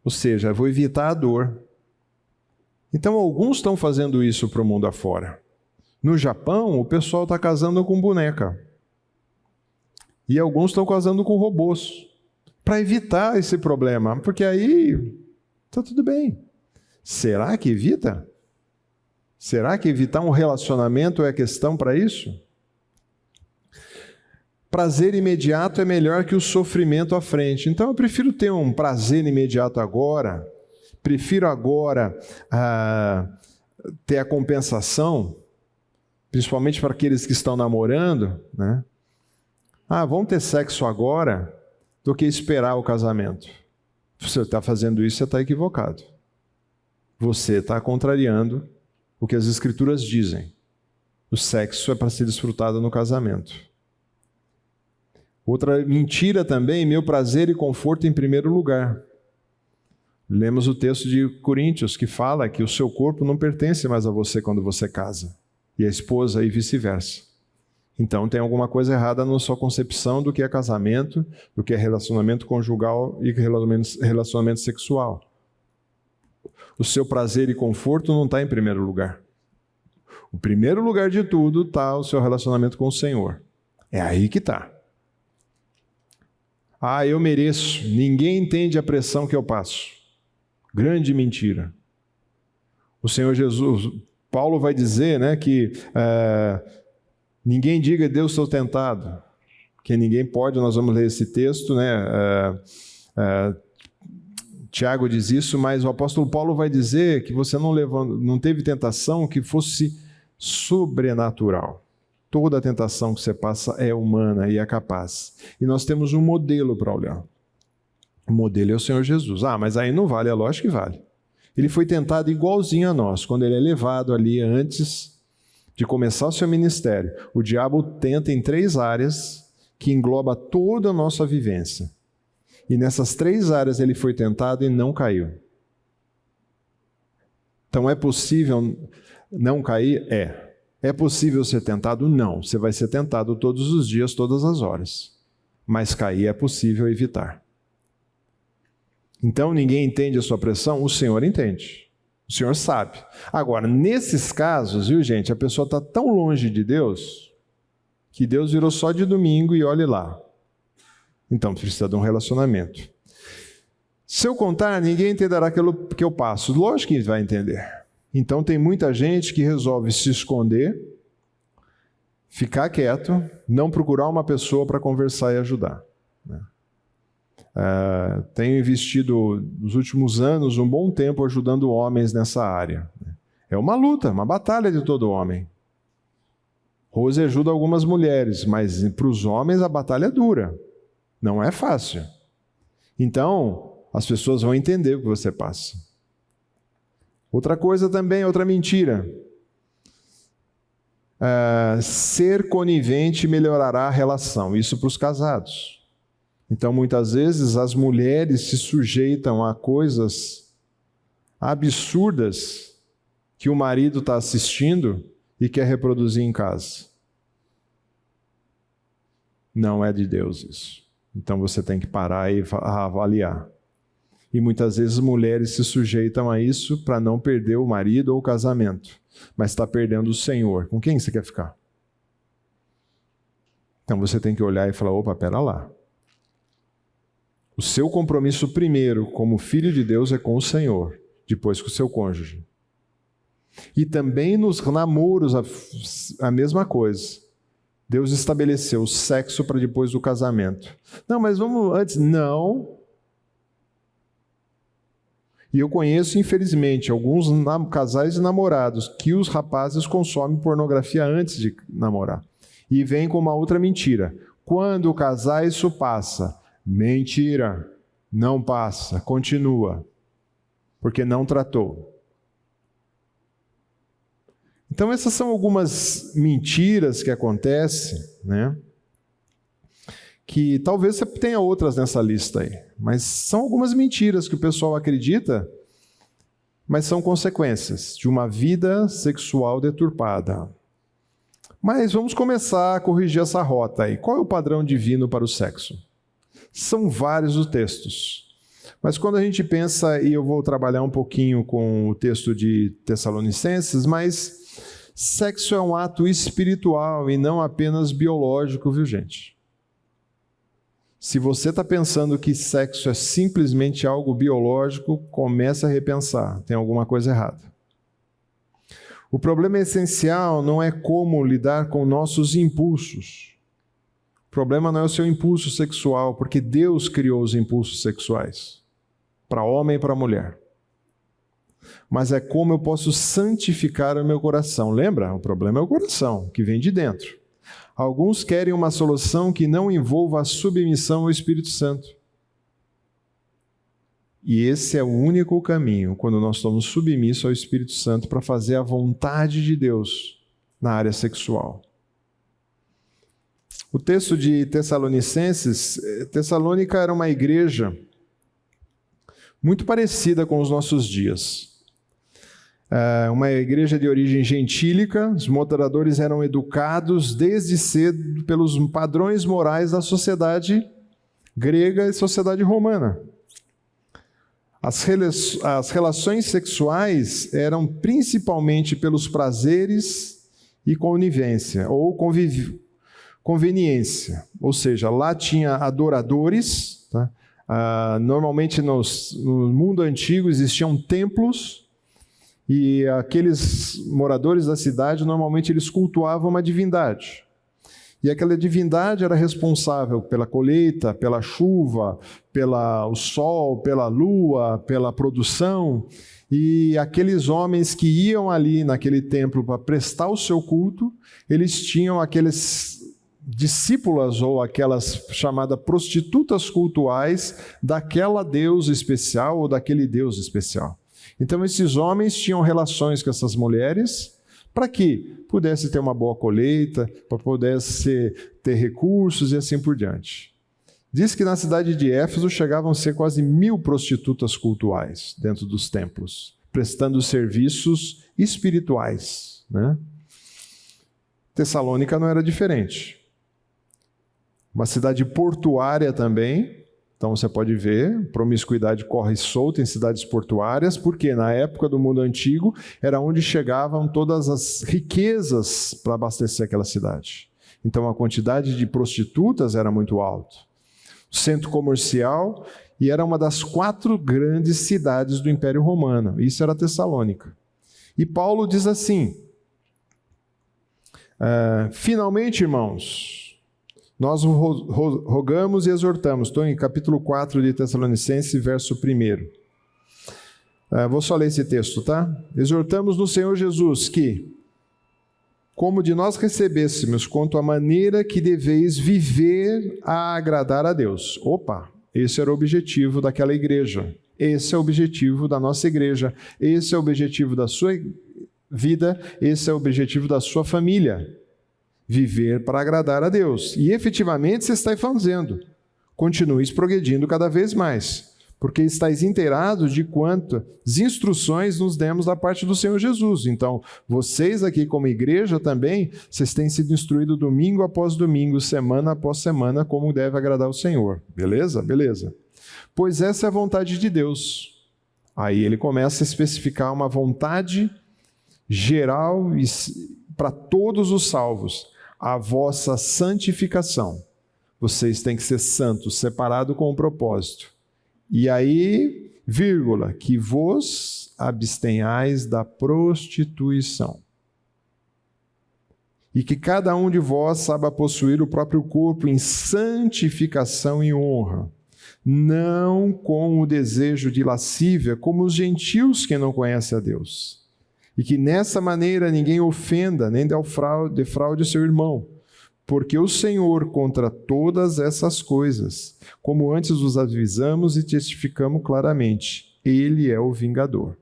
ou seja, eu vou evitar a dor. Então, alguns estão fazendo isso para o mundo afora. No Japão, o pessoal está casando com boneca. E alguns estão casando com robôs. Para evitar esse problema. Porque aí, está tudo bem. Será que evita? Será que evitar um relacionamento é questão para isso? Prazer imediato é melhor que o sofrimento à frente. Então eu prefiro ter um prazer imediato agora, prefiro agora ter a compensação, principalmente para aqueles que estão namorando, né? Vamos ter sexo agora, do que esperar o casamento. Se você está fazendo isso, você está equivocado. Você está contrariando o que as Escrituras dizem. O sexo é para ser desfrutado no casamento. Outra mentira também, meu prazer e conforto em primeiro lugar. Lemos o texto de Coríntios que fala que o seu corpo não pertence mais a você quando você casa. E a esposa e vice-versa. Então tem alguma coisa errada na sua concepção do que é casamento, do que é relacionamento conjugal e relacionamento sexual. O seu prazer e conforto não está em primeiro lugar. O primeiro lugar de tudo está o seu relacionamento com o Senhor. É aí que está. Eu mereço. Ninguém entende a pressão que eu passo. Grande mentira. O Senhor Jesus, Paulo vai dizer, né, que ninguém diga Deus sou tentado. Que ninguém pode, nós vamos ler esse texto, né? Tiago diz isso, mas o apóstolo Paulo vai dizer que você não teve tentação que fosse sobrenatural. Toda a tentação que você passa é humana e é capaz. E nós temos um modelo para olhar. O modelo é o Senhor Jesus. Mas aí não vale, é lógico que vale. Ele foi tentado igualzinho a nós. Quando ele é levado ali antes de começar o seu ministério, o diabo tenta em 3 áreas que engloba toda a nossa vivência. E nessas 3 áreas ele foi tentado e não caiu. Então é possível não cair? É possível ser tentado? Não. Você vai ser tentado todos os dias, todas as horas. Mas cair é possível evitar. Então, ninguém entende a sua pressão? O Senhor entende. O Senhor sabe. Agora, nesses casos, viu, gente, a pessoa está tão longe de Deus que Deus virou só de domingo e olhe lá. Então, precisa de um relacionamento. Se eu contar, ninguém entenderá aquilo que eu passo. Lógico que vai entender. Então tem muita gente que resolve se esconder, ficar quieto, não procurar uma pessoa para conversar e ajudar. Tenho investido nos últimos anos um bom tempo ajudando homens nessa área. É uma luta, uma batalha de todo homem. Rose ajuda algumas mulheres, mas para os homens a batalha é dura. Não é fácil. Então, as pessoas vão entender o que você passa. Outra coisa também, outra mentira. Ser conivente melhorará a relação. Isso para os casados. Então, muitas vezes, as mulheres se sujeitam a coisas absurdas que o marido está assistindo e quer reproduzir em casa. Não é de Deus isso. Então você tem que parar e avaliar. E muitas vezes mulheres se sujeitam a isso para não perder o marido ou o casamento, mas está perdendo o Senhor. Com quem você quer ficar? Então você tem que olhar e falar, opa, pera lá. O seu compromisso primeiro como filho de Deus é com o Senhor, depois com o seu cônjuge. E também nos namoros a mesma coisa. Deus estabeleceu o sexo para depois do casamento. Não, mas vamos antes. Não. E eu conheço, infelizmente, alguns casais de namorados que os rapazes consomem pornografia antes de namorar. E vem com uma outra mentira. Quando casar, isso passa. Mentira. Não passa. Continua. Porque não tratou. Então, essas são algumas mentiras que acontecem, né? Que talvez você tenha outras nessa lista aí, mas são algumas mentiras que o pessoal acredita, mas são consequências de uma vida sexual deturpada. Mas vamos começar a corrigir essa rota aí. Qual é o padrão divino para o sexo? São vários os textos. Mas quando a gente pensa, e eu vou trabalhar um pouquinho com o texto de Tessalonicenses, mas sexo é um ato espiritual e não apenas biológico, viu, gente? Se você está pensando que sexo é simplesmente algo biológico, comece a repensar, tem alguma coisa errada. O problema essencial não é como lidar com nossos impulsos. O problema não é o seu impulso sexual, porque Deus criou os impulsos sexuais, para homem e para mulher. Mas é como eu posso santificar o meu coração. Lembra? O problema é o coração, que vem de dentro. Alguns querem uma solução que não envolva a submissão ao Espírito Santo. E esse é o único caminho, quando nós estamos submissos ao Espírito Santo, para fazer a vontade de Deus na área sexual. O texto de Tessalonicenses, Tessalônica era uma igreja muito parecida com os nossos dias. Uma igreja de origem gentílica, os moderadores eram educados desde cedo pelos padrões morais da sociedade grega e sociedade romana. As relações sexuais eram principalmente pelos prazeres e conivência, ou conveniência. Ou seja, lá tinha adoradores, tá? Normalmente no mundo antigo existiam templos, e aqueles moradores da cidade, normalmente eles cultuavam uma divindade. E aquela divindade era responsável pela colheita, pela chuva, pelo sol, pela lua, pela produção. E aqueles homens que iam ali naquele templo para prestar o seu culto, eles tinham aqueles discípulas ou aquelas chamadas prostitutas cultuais daquela deusa especial ou daquele deus especial. Então esses homens tinham relações com essas mulheres para que pudesse ter uma boa colheita, para pudesse ter recursos e assim por diante. Diz que na cidade de Éfeso chegavam a ser quase 1000 prostitutas cultuais dentro dos templos, prestando serviços espirituais, né? Tessalônica não era diferente. Uma cidade portuária também. Então você pode ver, promiscuidade corre solta em cidades portuárias, porque na época do mundo antigo era onde chegavam todas as riquezas para abastecer aquela cidade. Então a quantidade de prostitutas era muito alta. Centro comercial, e era uma das 4 grandes cidades do Império Romano. Isso era Tessalônica. E Paulo diz assim, finalmente, irmãos, nós rogamos e exortamos. Estou em capítulo 4 de Tessalonicenses, verso 1. Vou só ler esse texto, tá? Exortamos no Senhor Jesus que, como de nós recebêssemos, quanto à maneira que deveis viver a agradar a Deus. Opa, esse era o objetivo daquela igreja. Esse é o objetivo da nossa igreja. Esse é o objetivo da sua vida. Esse é o objetivo da sua família. Viver para agradar a Deus. E efetivamente você está fazendo. Continues progredindo cada vez mais, porque estáis inteirados de quantas instruções nos demos da parte do Senhor Jesus. Então, vocês aqui como igreja também, vocês têm sido instruídos domingo após domingo, semana após semana, como deve agradar o Senhor. Beleza? Beleza. Pois essa é a vontade de Deus. Aí ele começa a especificar uma vontade geral para todos os salvos. A vossa santificação. Vocês têm que ser santos, separados com um propósito. E aí, vírgula, que vos abstenhais da prostituição. E que cada um de vós saiba possuir o próprio corpo em santificação e honra, não com o desejo de lascívia, como os gentios que não conhecem a Deus. E que nessa maneira ninguém ofenda, nem defraude seu irmão. Porque o Senhor, contra todas essas coisas, como antes os avisamos e testificamos claramente, Ele é o vingador.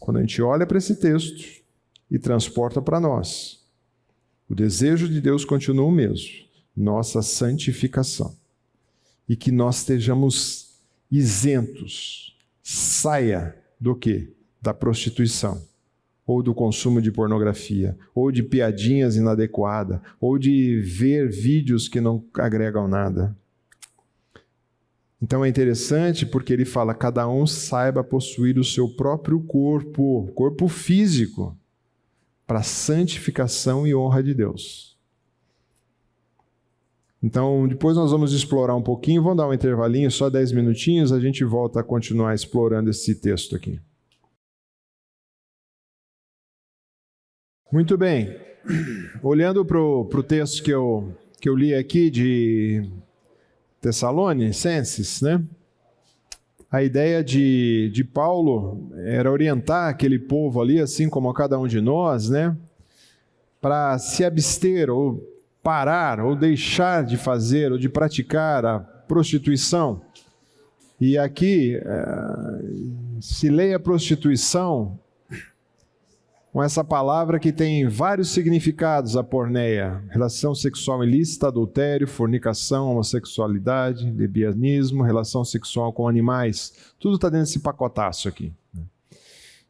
Quando a gente olha para esse texto e transporta para nós, o desejo de Deus continua o mesmo, nossa santificação. E que nós estejamos isentos, saia do quê? Da prostituição. Ou do consumo de pornografia, ou de piadinhas inadequadas, ou de ver vídeos que não agregam nada. Então é interessante porque ele fala, cada um saiba possuir o seu próprio corpo físico, para a santificação e honra de Deus. Então, depois nós vamos explorar um pouquinho, vamos dar um intervalinho, só 10 minutinhos, a gente volta a continuar explorando esse texto aqui. Muito bem, olhando para o texto que eu li aqui de Tessalonicenses, né? A ideia de Paulo era orientar aquele povo ali, assim como a cada um de nós, né? Para se abster, ou parar, ou deixar de fazer, ou de praticar a prostituição. E aqui, se leia prostituição com essa palavra que tem vários significados, a porneia: relação sexual ilícita, adultério, fornicação, homossexualidade, lesbianismo, relação sexual com animais, tudo está dentro desse pacotaço aqui.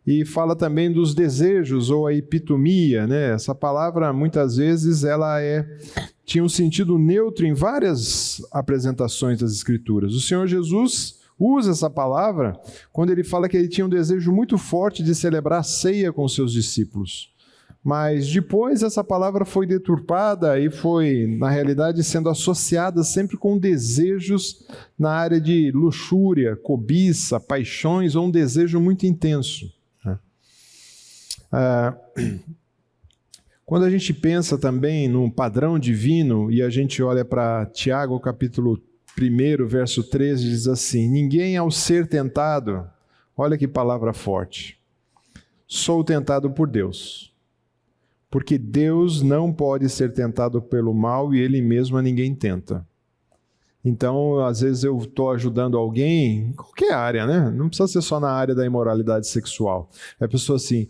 E fala também dos desejos, ou a epitomia, né? Essa palavra, muitas vezes, ela tinha um sentido neutro em várias apresentações das Escrituras. O Senhor Jesus usa essa palavra quando ele fala que ele tinha um desejo muito forte de celebrar a ceia com seus discípulos. Mas depois essa palavra foi deturpada e foi, na realidade, sendo associada sempre com desejos na área de luxúria, cobiça, paixões, ou um desejo muito intenso. Quando a gente pensa também no padrão divino e a gente olha para Tiago, capítulo 1, verso 13, diz assim: ninguém ao ser tentado, olha que palavra forte, sou tentado por Deus, porque Deus não pode ser tentado pelo mal e Ele mesmo a ninguém tenta. Então, às vezes eu estou ajudando alguém, em qualquer área, né? Não precisa ser só na área da imoralidade sexual. É a pessoa assim,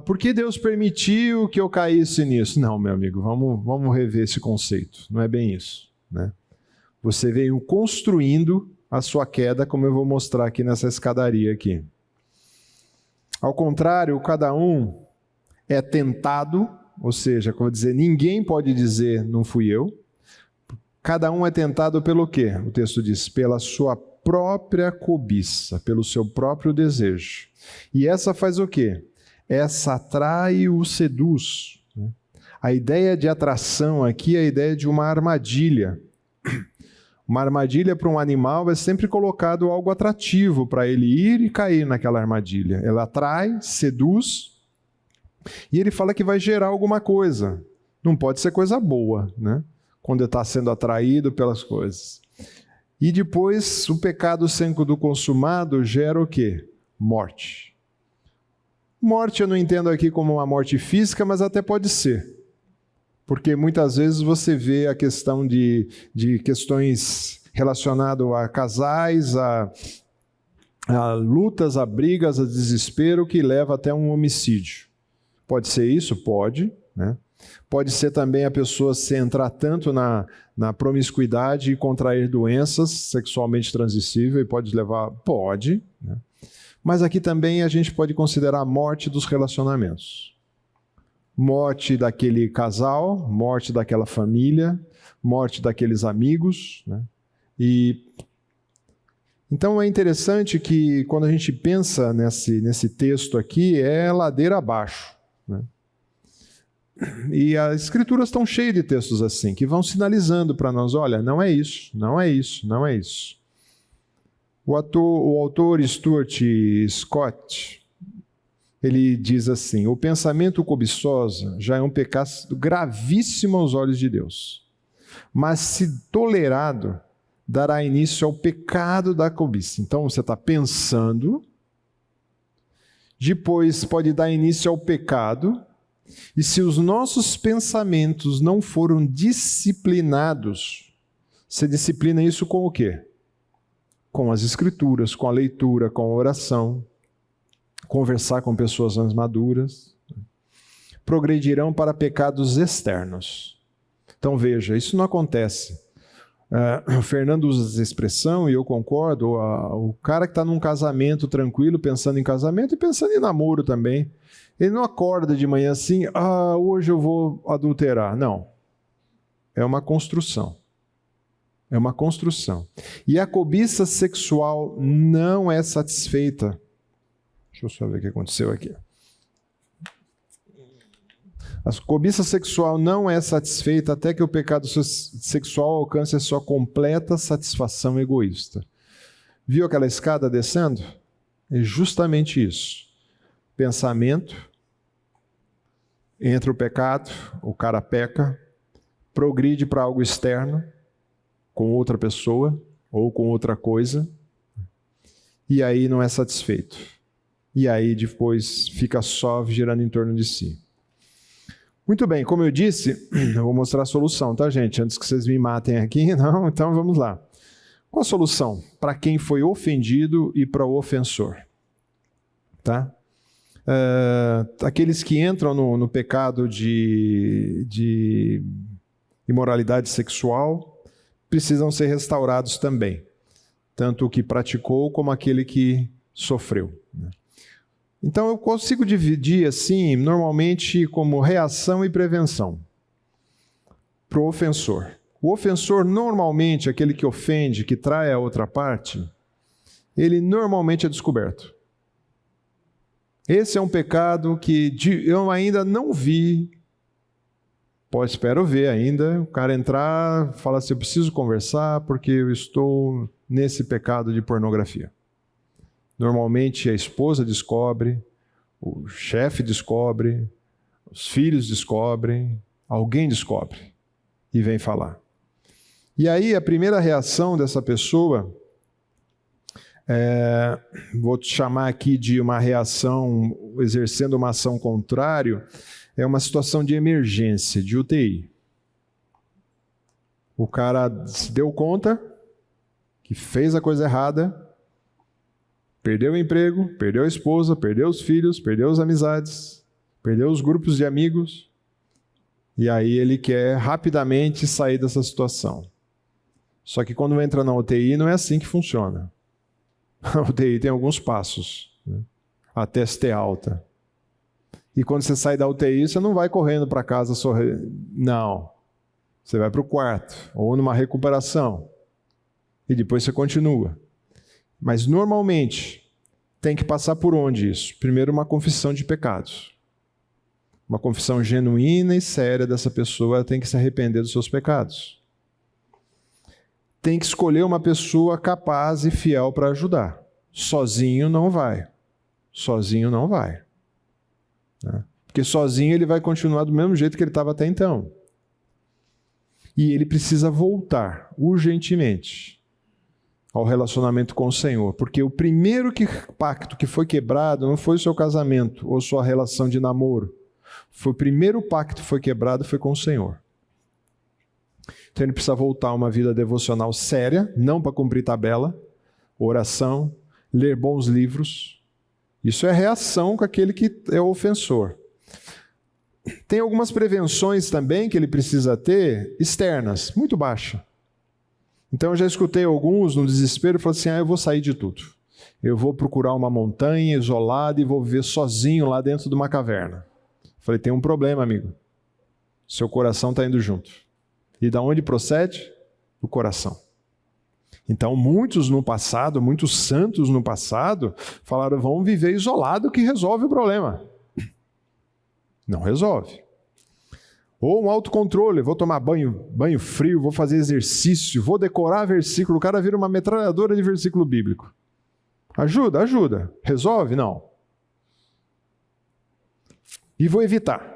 por que Deus permitiu que eu caísse nisso? Não, meu amigo, vamos rever esse conceito. Não é bem isso, né? Você veio construindo a sua queda, como eu vou mostrar aqui nessa escadaria aqui. Ao contrário, cada um é tentado, ou seja, como dizer, ninguém pode dizer, não fui eu. Cada um é tentado pelo quê? O texto diz, pela sua própria cobiça, pelo seu próprio desejo. E essa faz o quê? Essa atrai e o seduz. A ideia de atração aqui é a ideia de uma armadilha. Uma armadilha para um animal é sempre colocado algo atrativo para ele ir e cair naquela armadilha. Ela atrai, seduz, e ele fala que vai gerar alguma coisa. Não pode ser coisa boa, né? Quando ele está sendo atraído pelas coisas. E depois, o pecado sendo consumado gera o quê? Morte. Morte eu não entendo aqui como uma morte física, mas até pode ser. Porque muitas vezes você vê a questão de questões relacionadas a casais, a lutas, a brigas, a desespero que leva até um homicídio. Pode ser isso? Pode, né? Pode ser também a pessoa se entrar tanto na promiscuidade e contrair doenças sexualmente transmissíveis, pode levar... Pode, né? Mas aqui também a gente pode considerar a morte dos relacionamentos. Morte daquele casal, morte daquela família, morte daqueles amigos, né? Então é interessante que quando a gente pensa nesse texto aqui, é ladeira abaixo, né? E as escrituras estão cheias de textos assim, que vão sinalizando para nós, olha, não é isso, não é isso, não é isso. O autor Stuart Scott, ele diz assim, o pensamento cobiçoso já é um pecado gravíssimo aos olhos de Deus, mas se tolerado, dará início ao pecado da cobiça. Então você está pensando, depois pode dar início ao pecado, e se os nossos pensamentos não foram disciplinados, você disciplina isso com o quê? Com as escrituras, com a leitura, com a oração, conversar com pessoas mais maduras, progredirão para pecados externos. Então veja, isso não acontece. O Fernando usa essa expressão e eu concordo, o cara que está num casamento tranquilo, pensando em casamento e pensando em namoro também, ele não acorda de manhã assim, hoje eu vou adulterar. Não. É uma construção. É uma construção. E a cobiça sexual não é satisfeita. Deixa eu só ver o que aconteceu aqui. A cobiça sexual não é satisfeita até que o pecado sexual alcance a sua completa satisfação egoísta. Viu aquela escada descendo? É justamente isso. Pensamento, entra o pecado, o cara peca, progride para algo externo, com outra pessoa ou com outra coisa, e aí não é satisfeito. E aí depois fica só girando em torno de si. Muito bem, como eu disse, eu vou mostrar a solução, tá, gente? Antes que vocês me matem aqui, não? Então vamos lá. Qual a solução? Para quem foi ofendido e para o ofensor. Tá? Aqueles que entram no pecado de imoralidade sexual precisam ser restaurados também. Tanto o que praticou como aquele que sofreu. Então eu consigo dividir assim, normalmente como reação e prevenção para o ofensor. O ofensor normalmente, aquele que ofende, que trai a outra parte, ele normalmente é descoberto. Esse é um pecado que eu ainda não vi, espero ver ainda, o cara entrar, falar assim, eu preciso conversar porque eu estou nesse pecado de pornografia. Normalmente a esposa descobre, o chefe descobre, os filhos descobrem, alguém descobre e vem falar. E aí a primeira reação dessa pessoa, vou te chamar aqui de uma reação exercendo uma ação contrária, é uma situação de emergência, de UTI. O cara se deu conta que fez a coisa errada, perdeu o emprego, perdeu a esposa, perdeu os filhos, perdeu as amizades, perdeu os grupos de amigos, e aí ele quer rapidamente sair dessa situação. Só que quando entra na UTI não é assim que funciona. A UTI tem alguns passos, né? Até se ter alta. E quando você sai da UTI, você não vai correndo para casa sorrindo. Não. Você vai para o quarto, ou numa recuperação. E depois você continua. Mas normalmente, tem que passar por onde isso? Primeiro, uma confissão de pecados. Uma confissão genuína e séria dessa pessoa, ela tem que se arrepender dos seus pecados. Tem que escolher uma pessoa capaz e fiel para ajudar. Sozinho não vai. Sozinho não vai. Porque sozinho ele vai continuar do mesmo jeito que ele estava até então. E ele precisa voltar urgentemente ao relacionamento com o Senhor. Porque o primeiro pacto que foi quebrado não foi o seu casamento ou sua relação de namoro. Foi o primeiro pacto que foi quebrado, foi com o Senhor. Então ele precisa voltar a uma vida devocional séria, não para cumprir tabela, oração, ler bons livros. Isso é reação com aquele que é o ofensor. Tem algumas prevenções também que ele precisa ter, externas, muito baixa. Então eu já escutei alguns no desespero, falando assim, eu vou sair de tudo. Eu vou procurar uma montanha isolada e vou viver sozinho lá dentro de uma caverna. Falei, tem um problema, amigo. Seu coração está indo junto. E da onde procede? Do coração. Então muitos no passado, muitos santos no passado, falaram, vamos viver isolado que resolve o problema. Não resolve. Ou um autocontrole, vou tomar banho frio, vou fazer exercício, vou decorar versículo, o cara vira uma metralhadora de versículo bíblico. Ajuda, ajuda. Resolve? Não. E vou evitar.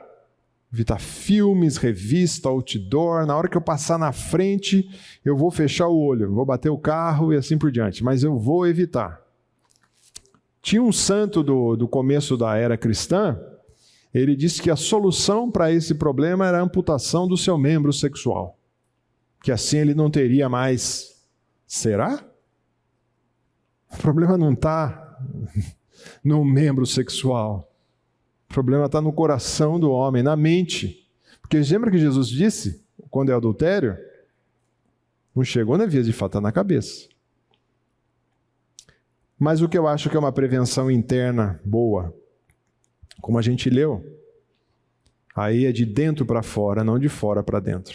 Evitar filmes, revista, outdoor. Na hora que eu passar na frente, eu vou fechar o olho, vou bater o carro e assim por diante. Mas eu vou evitar. Tinha um santo do começo da era cristã, ele disse que a solução para esse problema era a amputação do seu membro sexual. Que assim ele não teria mais. Será? O problema não está no membro sexual. O problema está no coração do homem, na mente. Porque lembra que Jesus disse, quando é adultério, não chegou na via de fato, está na cabeça. Mas o que eu acho que é uma prevenção interna boa, como a gente leu, aí é de dentro para fora, não de fora para dentro.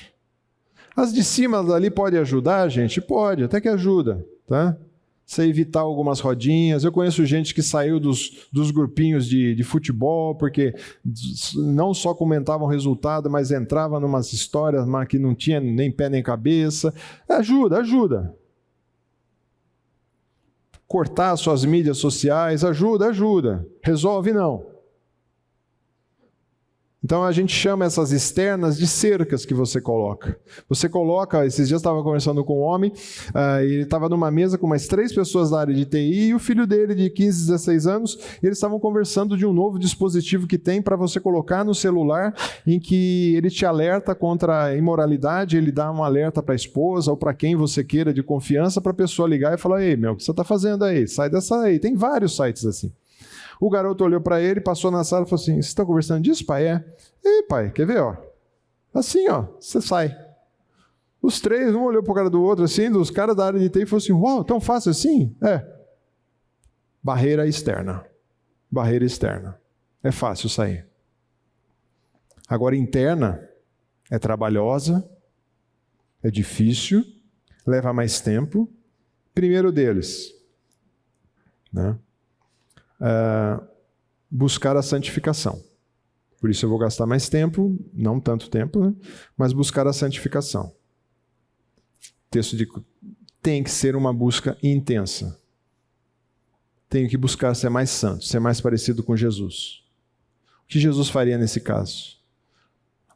As de cima dali pode ajudar, gente? Pode, até que ajuda, tá? Você evitar algumas rodinhas. Eu conheço gente que saiu dos grupinhos de futebol, porque não só comentavam o resultado, mas entrava em umas histórias que não tinha nem pé nem cabeça. Ajuda, ajuda. Cortar suas mídias sociais, ajuda, ajuda. Resolve não. Então a gente chama essas externas de cercas que você coloca. Você coloca, esses dias eu estava conversando com um homem, ele estava numa mesa com mais 3 pessoas da área de TI e o filho dele de 15, 16 anos, e eles estavam conversando de um novo dispositivo que tem para você colocar no celular, em que ele te alerta contra a imoralidade, ele dá um alerta para a esposa ou para quem você queira de confiança, para a pessoa ligar e falar, ei meu, o que você está fazendo aí? Sai dessa aí. Tem vários sites assim. O garoto olhou para ele, passou na sala e falou assim, vocês estão conversando disso, pai? É. Ei, pai, quer ver, ó? Assim, ó, você sai. Os 3, um olhou para o cara do outro, assim, dos caras da área de TI, e falou assim, uau, tão fácil assim? É. Barreira externa. Barreira externa. É fácil sair. Agora, interna, é trabalhosa, é difícil, leva mais tempo. Primeiro deles, né? Buscar a santificação. Por isso eu vou gastar mais tempo, não tanto tempo, né? Mas buscar a santificação. O texto diz tem que ser uma busca intensa. Tenho que buscar ser mais santo, ser mais parecido com Jesus. O que Jesus faria nesse caso?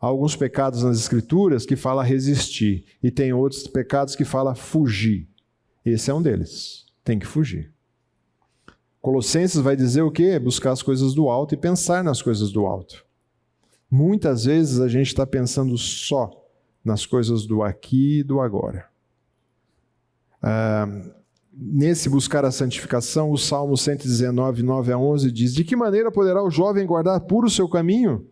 Há alguns pecados nas Escrituras que fala resistir, e tem outros pecados que fala fugir. Esse é um deles. Tem que fugir. Colossenses vai dizer o quê? Buscar as coisas do alto e pensar nas coisas do alto. Muitas vezes a gente está pensando só nas coisas do aqui e do agora. Nesse buscar a santificação, o Salmo 119, 9-11 diz, de que maneira poderá o jovem guardar puro o seu caminho?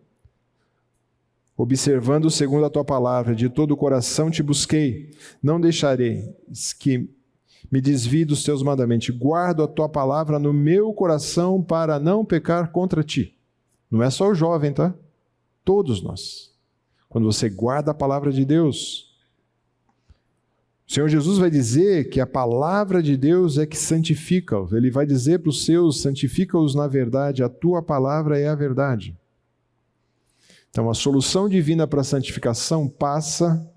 Observando segundo a tua palavra, de todo o coração te busquei, não deixarei que me desvie dos teus mandamentos, guardo a tua palavra no meu coração para não pecar contra ti. Não é só o jovem, tá? Todos nós. Quando você guarda a palavra de Deus, o Senhor Jesus vai dizer que a palavra de Deus é que santifica-os. Ele vai dizer para os seus, santifica-os na verdade, a tua palavra é a verdade. Então a solução divina para a santificação passa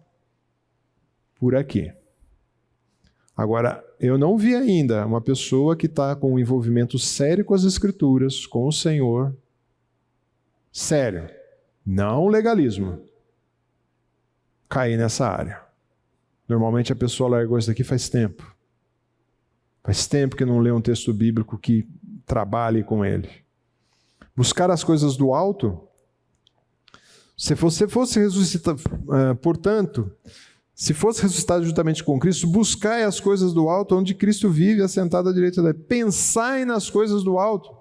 por aqui. Agora, eu não vi ainda uma pessoa que está com um envolvimento sério com as Escrituras, com o Senhor, sério, não legalismo, cair nessa área. Normalmente a pessoa largou isso daqui faz tempo. Faz tempo que não lê um texto bíblico que trabalhe com ele. Buscar as coisas do alto. Se você fosse ressuscitado, portanto, se fosse ressuscitado juntamente com Cristo, buscai as coisas do alto, onde Cristo vive, assentado à direita dele. Pensai nas coisas do alto.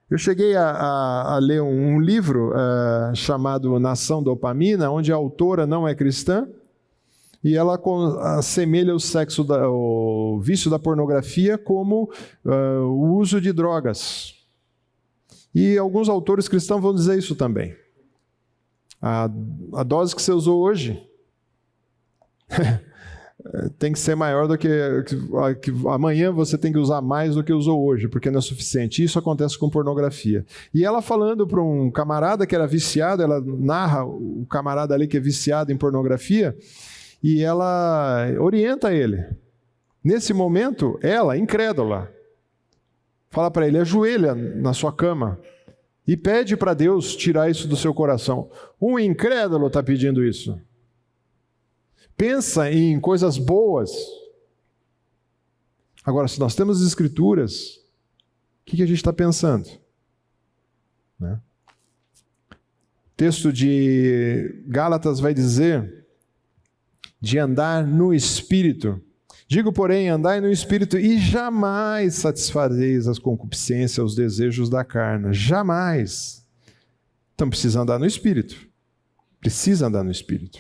Eu cheguei a ler um livro chamado Nação Dopamina, onde a autora não é cristã, e ela assemelha o vício da pornografia como o uso de drogas. E alguns autores cristãos vão dizer isso também. A dose que você usou hoje tem que ser maior do que amanhã você tem que usar mais do que usou hoje, porque não é suficiente. Isso acontece com pornografia. E ela falando para um camarada que era viciado, ela narra o camarada ali que é viciado em pornografia, e ela orienta ele. Nesse momento, ela, incrédula, fala para ele, ajoelha na sua cama e pede para Deus tirar isso do seu coração. Um incrédulo está pedindo isso. Pensa em coisas boas. Agora, se nós temos as Escrituras, o que a gente está pensando? Né? O texto de Gálatas vai dizer de andar no Espírito. Digo, porém, andai no Espírito e jamais satisfareis as concupiscências, os desejos da carne. Jamais. Então precisa andar no Espírito. Precisa andar no Espírito.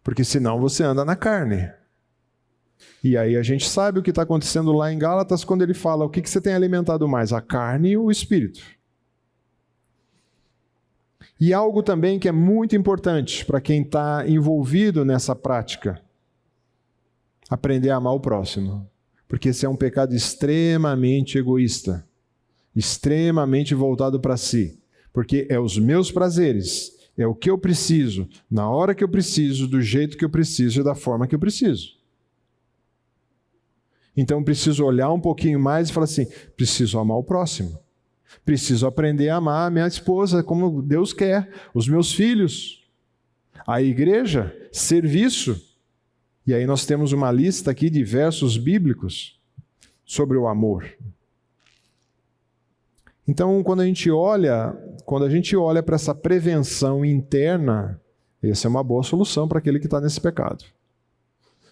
Porque senão você anda na carne. E aí a gente sabe o que está acontecendo lá em Gálatas quando ele fala o que você tem alimentado mais, a carne ou o Espírito. E algo também que é muito importante para quem está envolvido nessa prática. Aprender a amar o próximo. Porque esse é um pecado extremamente egoísta. Extremamente voltado para si. Porque é os meus prazeres. É o que eu preciso, na hora que eu preciso, do jeito que eu preciso e da forma que eu preciso. Então eu preciso olhar um pouquinho mais e falar assim, preciso amar o próximo. Preciso aprender a amar a minha esposa como Deus quer, os meus filhos, a igreja, serviço. E aí nós temos uma lista aqui de versos bíblicos sobre o amor. Então, quando a gente olha para essa prevenção interna, essa é uma boa solução para aquele que está nesse pecado.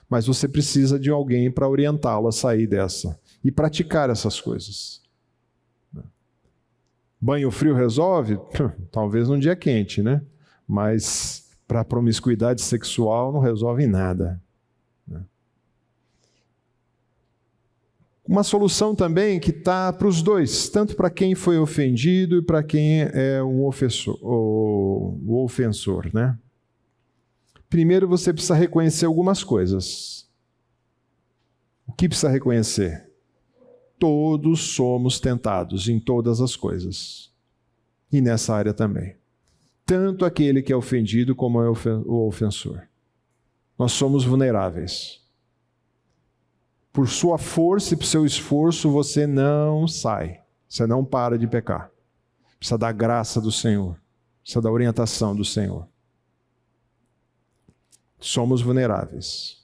Mas você precisa de alguém para orientá-lo a sair dessa e praticar essas coisas. Banho frio resolve? Talvez num dia quente, né? Mas para a promiscuidade sexual não resolve nada. Uma solução também que está para os dois, tanto para quem foi ofendido e para quem é o ofensor, né? Primeiro você precisa reconhecer algumas coisas. O que precisa reconhecer? Todos somos tentados em todas as coisas. E nessa área também. Tanto aquele que é ofendido como o ofensor. Nós somos vulneráveis. Por sua força e por seu esforço, você não sai. Você não para de pecar. Precisa da graça do Senhor. Precisa da orientação do Senhor. Somos vulneráveis.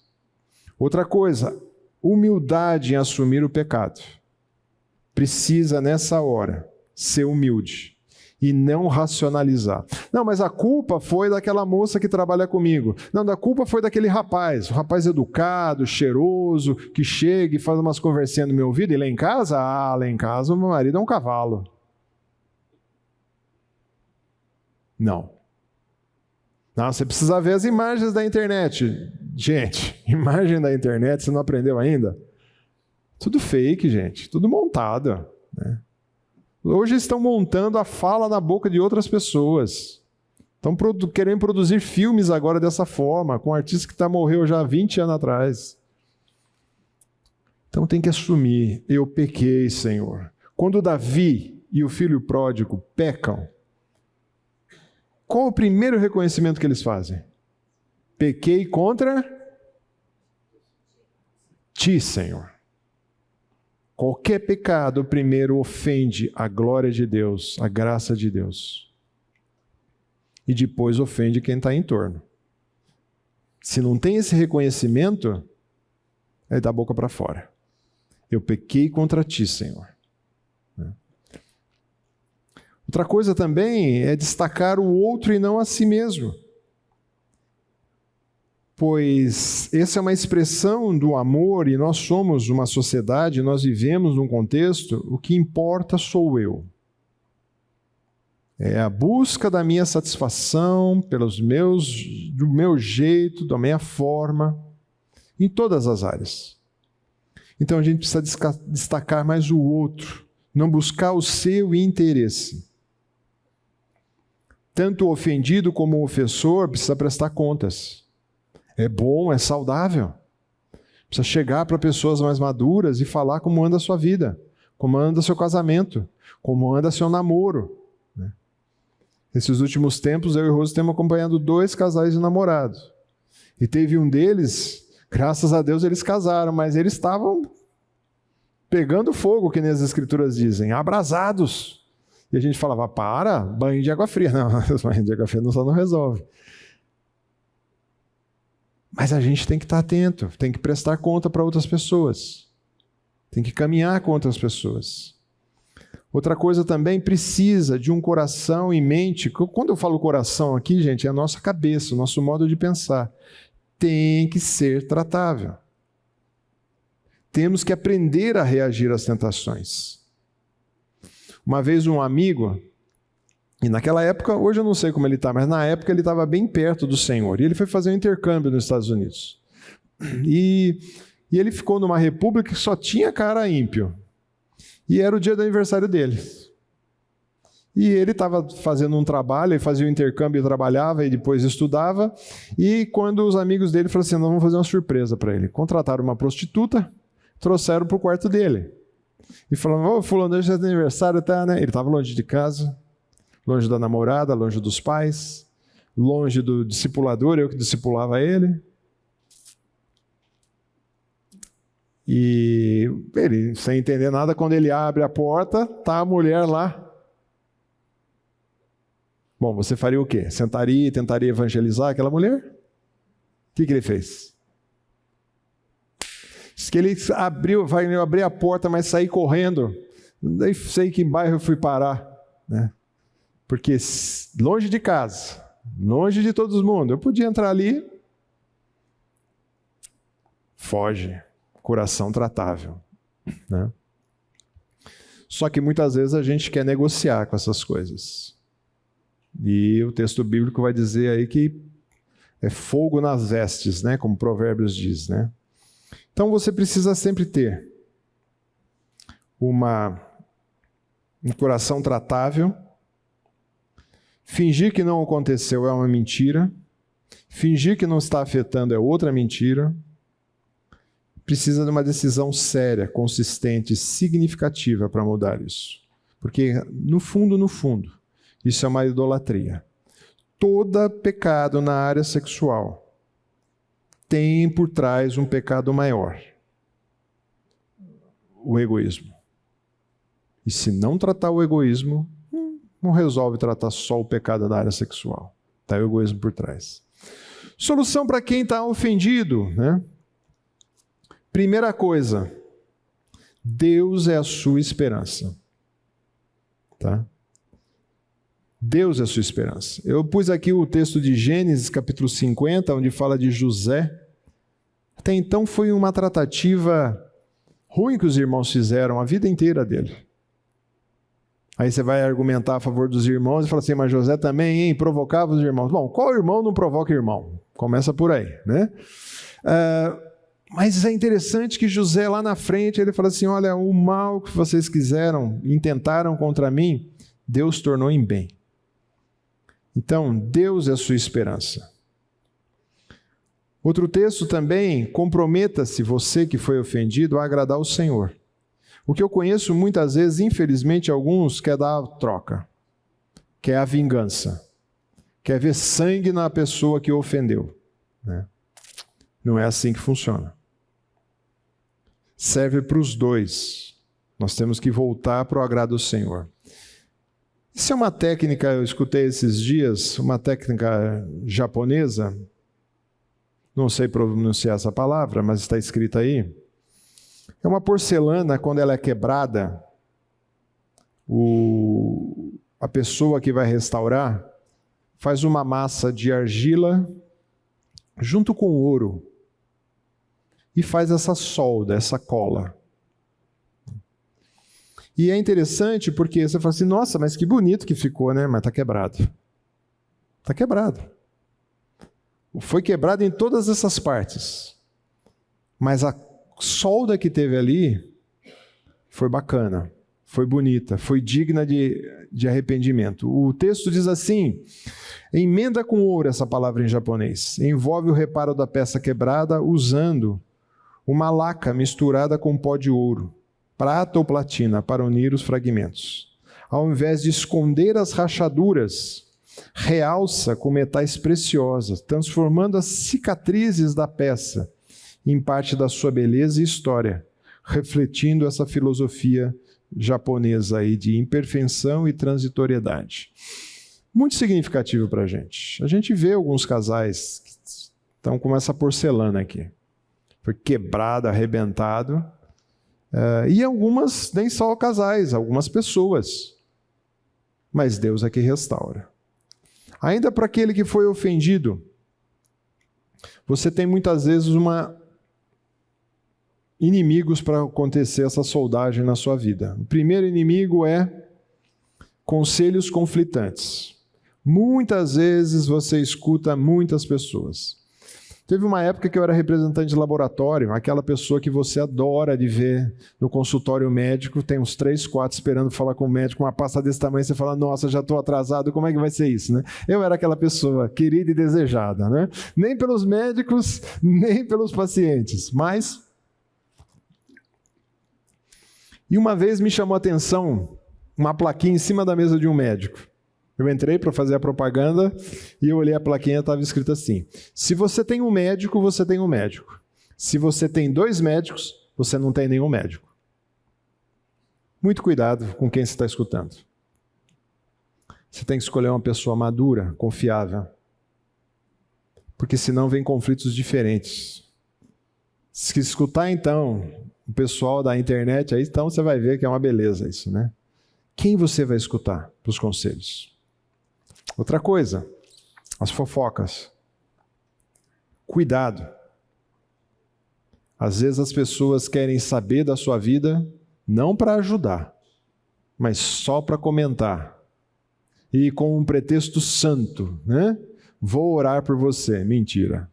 Outra coisa, humildade em assumir o pecado. Precisa, nessa hora, ser humilde. E não racionalizar. Não, mas a culpa foi daquela moça que trabalha comigo. Não, a culpa foi daquele rapaz. O rapaz educado, cheiroso, que chega e faz umas conversinhas no meu ouvido. E lá em casa? Ah, lá em casa o meu marido é um cavalo. Não. Não, você precisa ver as imagens da internet. Gente, imagem da internet, você não aprendeu ainda? Tudo fake, gente. Tudo montado, né? Hoje estão montando a fala na boca de outras pessoas. Estão querendo produzir filmes agora dessa forma, com um artista que morreu já há 20 anos atrás. Então tem que assumir, eu pequei, Senhor. Quando Davi e o filho pródigo pecam, qual o primeiro reconhecimento que eles fazem? Pequei contra ti, Senhor. Qualquer pecado, primeiro, ofende a glória de Deus, a graça de Deus. E depois ofende quem está em torno. Se não tem esse reconhecimento, é da boca para fora. Eu pequei contra ti, Senhor. Outra coisa também é destacar o outro e não a si mesmo. Pois essa é uma expressão do amor e nós somos uma sociedade, nós vivemos num contexto, o que importa sou eu. É a busca da minha satisfação do meu jeito, da minha forma, em todas as áreas. Então a gente precisa destacar mais o outro, não buscar o seu interesse. Tanto o ofendido como o ofensor precisa prestar contas. É bom, é saudável. Precisa chegar para pessoas mais maduras e falar como anda a sua vida, como anda seu casamento, como anda seu namoro. Nesses últimos tempos, eu e o Rose temos acompanhado 2 casais de namorados. E teve um deles, graças a Deus eles casaram, mas eles estavam pegando fogo, que nem as escrituras dizem, abrasados. E a gente falava, banho de água fria. Não, os banhos de água fria não resolve. Mas a gente tem que estar atento, tem que prestar conta para outras pessoas. Tem que caminhar com outras pessoas. Outra coisa também, precisa de um coração e mente. Quando eu falo coração aqui, gente, é a nossa cabeça, o nosso modo de pensar. Tem que ser tratável. Temos que aprender a reagir às tentações. Uma vez um amigo, e naquela época, hoje eu não sei como ele está, mas na época ele estava bem perto do Senhor. E ele foi fazer um intercâmbio nos Estados Unidos. E ele ficou numa república que só tinha cara ímpio. E era o dia do aniversário dele. E ele estava fazendo um trabalho, ele fazia o intercâmbio, trabalhava e depois estudava. E quando os amigos dele falaram assim, nós vamos fazer uma surpresa para ele. Contrataram uma prostituta, trouxeram para o quarto dele. E falaram, fulano, hoje é aniversário, tá, né? Ele estava longe de casa, longe da namorada, longe dos pais, longe do discipulador, eu que discipulava ele. E ele, sem entender nada, quando ele abre a porta, está a mulher lá. Bom, você faria o quê? Sentaria e tentaria evangelizar aquela mulher? O que ele fez? Diz que ele vai abrir a porta, mas sair correndo. Nem sei que bairro eu fui parar, né? Porque longe de casa, longe de todo mundo, eu podia entrar ali. Foge. Coração tratável, né? Só que muitas vezes a gente quer negociar com essas coisas. E o texto bíblico vai dizer aí que é fogo nas vestes, né? Como Provérbios diz, né? Então você precisa sempre ter um coração tratável. Fingir que não aconteceu é uma mentira. Fingir que não está afetando é outra mentira. Precisa de uma decisão séria, consistente, significativa para mudar isso. Porque, no fundo, isso é uma idolatria. Todo pecado na área sexual tem por trás um pecado maior: o egoísmo. E se não tratar o egoísmo, não resolve tratar só o pecado da área sexual. Está o egoísmo por trás. Solução para quem está ofendido, né? Primeira coisa, Deus é a sua esperança. Tá? Deus é a sua esperança. Eu pus aqui o texto de Gênesis, capítulo 50, onde fala de José. Até então foi uma tratativa ruim que os irmãos fizeram a vida inteira dele. Aí você vai argumentar a favor dos irmãos e fala assim, mas José também, hein, provocava os irmãos. Bom, qual irmão não provoca irmão? Começa por aí, né? Mas é interessante que José lá na frente, ele fala assim, olha, o mal que vocês quiseram, intentaram contra mim, Deus tornou em bem. Então, Deus é a sua esperança. Outro texto também, comprometa-se, você que foi ofendido, a agradar o Senhor. O que eu conheço muitas vezes, infelizmente, alguns quer dar a troca, quer a vingança, quer ver sangue na pessoa que o ofendeu, né? Não é assim que funciona. Serve para os dois. Nós temos que voltar para o agrado do Senhor. Isso é uma técnica, eu escutei esses dias, uma técnica japonesa. não sei pronunciar essa palavra, mas está escrita aí. É uma porcelana, quando ela é quebrada, a pessoa que vai restaurar faz uma massa de argila junto com ouro e faz essa solda, essa cola. E é interessante porque você fala assim, nossa, mas que bonito que ficou, né? Mas está quebrado. Está quebrado. Foi quebrado em todas essas partes. Mas a solda que teve ali foi bacana, foi bonita, foi digna de arrependimento. O texto diz assim, emenda com ouro essa palavra em japonês, envolve o reparo da peça quebrada usando uma laca misturada com pó de ouro, prata ou platina, para unir os fragmentos. Ao invés de esconder as rachaduras, realça com metais preciosos, transformando as cicatrizes da peça em parte da sua beleza e história, refletindo essa filosofia japonesa aí de imperfeição e transitoriedade. Muito significativo para a gente. A gente vê alguns casais que estão com essa porcelana aqui. Foi quebrado, arrebentado. E algumas, nem só casais, algumas pessoas. Mas Deus é que restaura. Ainda para aquele que foi ofendido, você tem muitas vezes inimigos para acontecer essa soldagem na sua vida. O primeiro inimigo é conselhos conflitantes. Muitas vezes você escuta muitas pessoas. Teve uma época que eu era representante de laboratório, aquela pessoa que você adora de ver no consultório médico, tem uns 3, 4 esperando falar com o médico, uma pasta desse tamanho, você fala, nossa, já estou atrasado, como é que vai ser isso, né? Eu era aquela pessoa querida e desejada, né? Nem pelos médicos, nem pelos pacientes, mas... E uma vez me chamou a atenção uma plaquinha em cima da mesa de um médico. Eu entrei para fazer a propaganda e eu olhei a plaquinha e estava escrito assim, se você tem um médico, você tem um médico. Se você tem 2 médicos, você não tem nenhum médico. Muito cuidado com quem você está escutando. Você tem que escolher uma pessoa madura, confiável. Porque senão vem conflitos diferentes. Se escutar então o pessoal da internet, aí então você vai ver que é uma beleza isso, né? Quem você vai escutar para os conselhos? Outra coisa, as fofocas. Cuidado. Às vezes as pessoas querem saber da sua vida, não para ajudar, mas só para comentar. E com um pretexto santo, né? Vou orar por você. Mentira.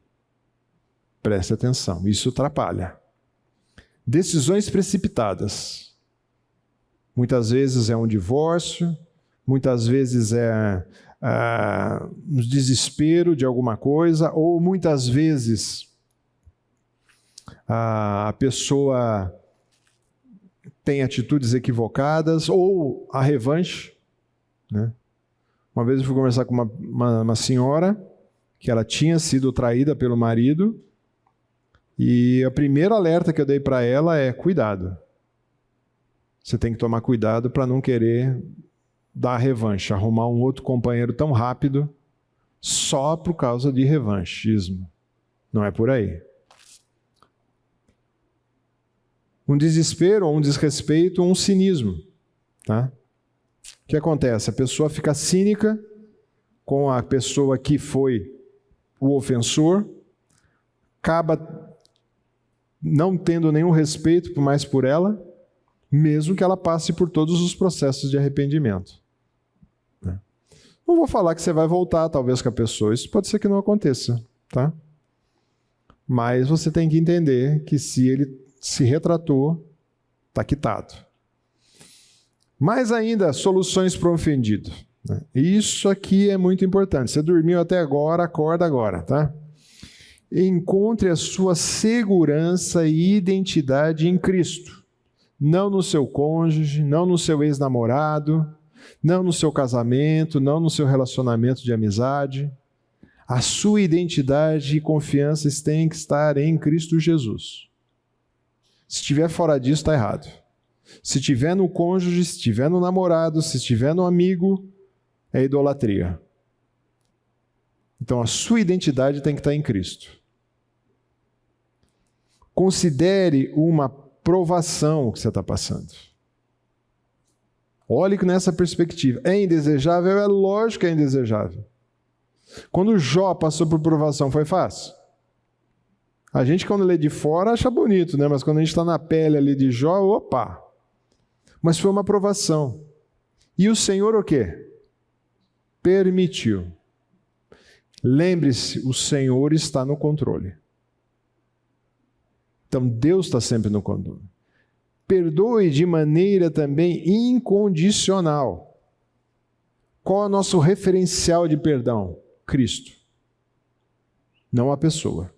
Preste atenção, isso atrapalha. Decisões precipitadas. Muitas vezes é um divórcio, muitas vezes é um desespero de alguma coisa, ou muitas vezes a pessoa tem atitudes equivocadas, ou a revanche, né? Uma vez eu fui conversar com uma senhora que ela tinha sido traída pelo marido, e a primeira alerta que eu dei para ela é cuidado. Você tem que tomar cuidado para não querer dar revanche, arrumar um outro companheiro tão rápido só por causa de revanchismo. Não é por aí. Um desespero, ou um desrespeito, ou um cinismo. Tá? O que acontece? A pessoa fica cínica com a pessoa que foi o ofensor, acaba não tendo nenhum respeito mais por ela, mesmo que ela passe por todos os processos de arrependimento. Não vou falar que você vai voltar, talvez, com a pessoa. Isso pode ser que não aconteça, tá? Mas você tem que entender que se ele se retratou, está quitado. Mais ainda, soluções para o ofendido. Isso aqui é muito importante. Você dormiu até agora, acorda agora, tá? Encontre a sua segurança e identidade em Cristo. Não no seu cônjuge, não no seu ex-namorado, não no seu casamento, não no seu relacionamento de amizade. A sua identidade e confiança têm que estar em Cristo Jesus. Se estiver fora disso, está errado. Se estiver no cônjuge, se estiver no namorado, se estiver no amigo, é idolatria. Então a sua identidade tem que estar em Cristo. Considere uma provação que você está passando. Olhe nessa perspectiva. É indesejável? É lógico que é indesejável. Quando Jó passou por provação, foi fácil? A gente, quando lê de fora, acha bonito, né? Mas quando a gente está na pele ali de Jó, opa! Mas foi uma provação. E o Senhor o quê? Permitiu. Lembre-se, o Senhor está no controle. Então, Deus está sempre no controle. Perdoe de maneira também incondicional. Qual é o nosso referencial de perdão? Cristo. Não a pessoa.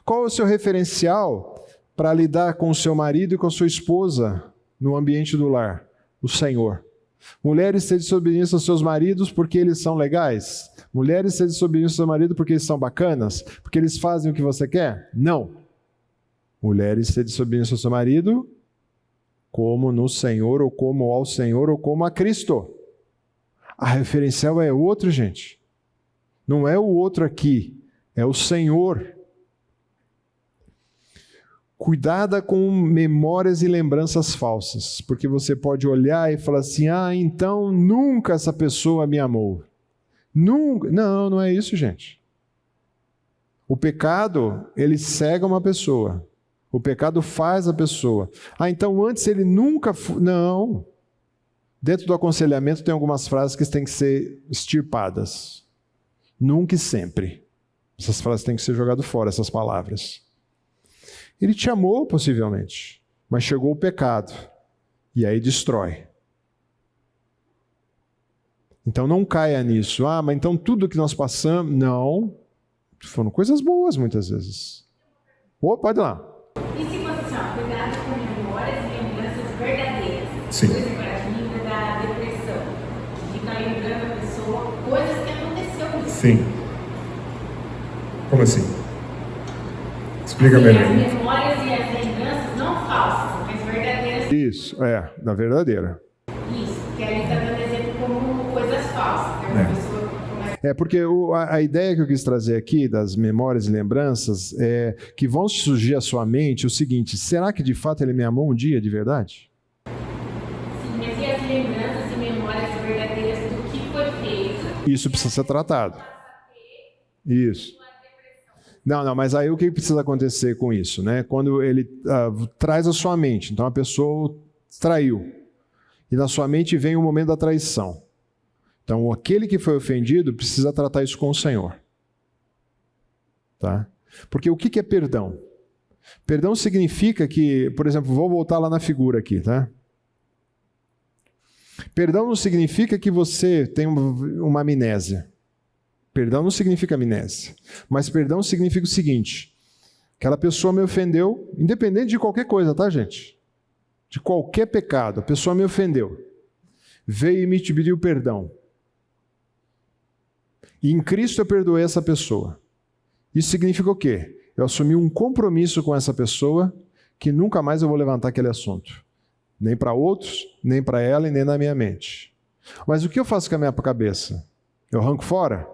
Qual é o seu referencial para lidar com o seu marido e com a sua esposa no ambiente do lar? O Senhor. Mulheres, sede submissas aos seus maridos porque eles são legais? Mulheres, sede submissas ao seu marido porque eles são bacanas? Porque eles fazem o que você quer? Não. Mulheres, sede submissas ao seu marido como no Senhor, ou como ao Senhor, ou como a Cristo. A referencial é outro, gente. Não é o outro aqui, é o Senhor. Cuidada com memórias e lembranças falsas, porque você pode olhar e falar assim, então nunca essa pessoa me amou. Nunca. Não, não é isso, gente. O pecado, ele cega uma pessoa. O pecado faz a pessoa. Então antes ele nunca... Não. Dentro do aconselhamento tem algumas frases que têm que ser extirpadas. Nunca e sempre. Essas frases têm que ser jogadas fora, essas palavras. Ele te amou, possivelmente, mas chegou o pecado, e aí destrói. Então não caia nisso. Mas então tudo que nós passamos... Não. Foram coisas boas, muitas vezes. Pode ir lá. E se você cuidado com memórias e lembranças verdadeiras? Sim. Por exemplo, a gente da depressão, que fica lembrando a pessoa coisas que aconteceu com você. Sim. Como assim? Explica melhor. As memórias e as lembranças não falsas, mas verdadeiras. Isso, da verdadeira. Isso, que aí está dando exemplo como coisas falsas. Né? Uma pessoa começa... Porque a ideia que eu quis trazer aqui das memórias e lembranças é que vão surgir à sua mente o seguinte: será que de fato ele me amou um dia de verdade? Sim, mas e as lembranças e memórias verdadeiras do que foi feito? Isso precisa ser tratado. Isso. Não, mas aí o que precisa acontecer com isso, né? Quando ele traz a sua mente, então a pessoa traiu, e na sua mente vem o momento da traição. Então aquele que foi ofendido precisa tratar isso com o Senhor. Tá? Porque o que é perdão? Perdão significa que, por exemplo, vou voltar lá na figura aqui, tá? Perdão não significa que você tem uma amnésia. Perdão não significa amnésia. Mas perdão significa o seguinte: aquela pessoa me ofendeu, independente de qualquer coisa, tá, gente? De qualquer pecado, a pessoa me ofendeu. Veio e me pediu perdão. E em Cristo eu perdoei essa pessoa. Isso significa o quê? Eu assumi um compromisso com essa pessoa que nunca mais eu vou levantar aquele assunto. Nem para outros, nem para ela e nem na minha mente. Mas o que eu faço com a minha cabeça? Eu arranco fora?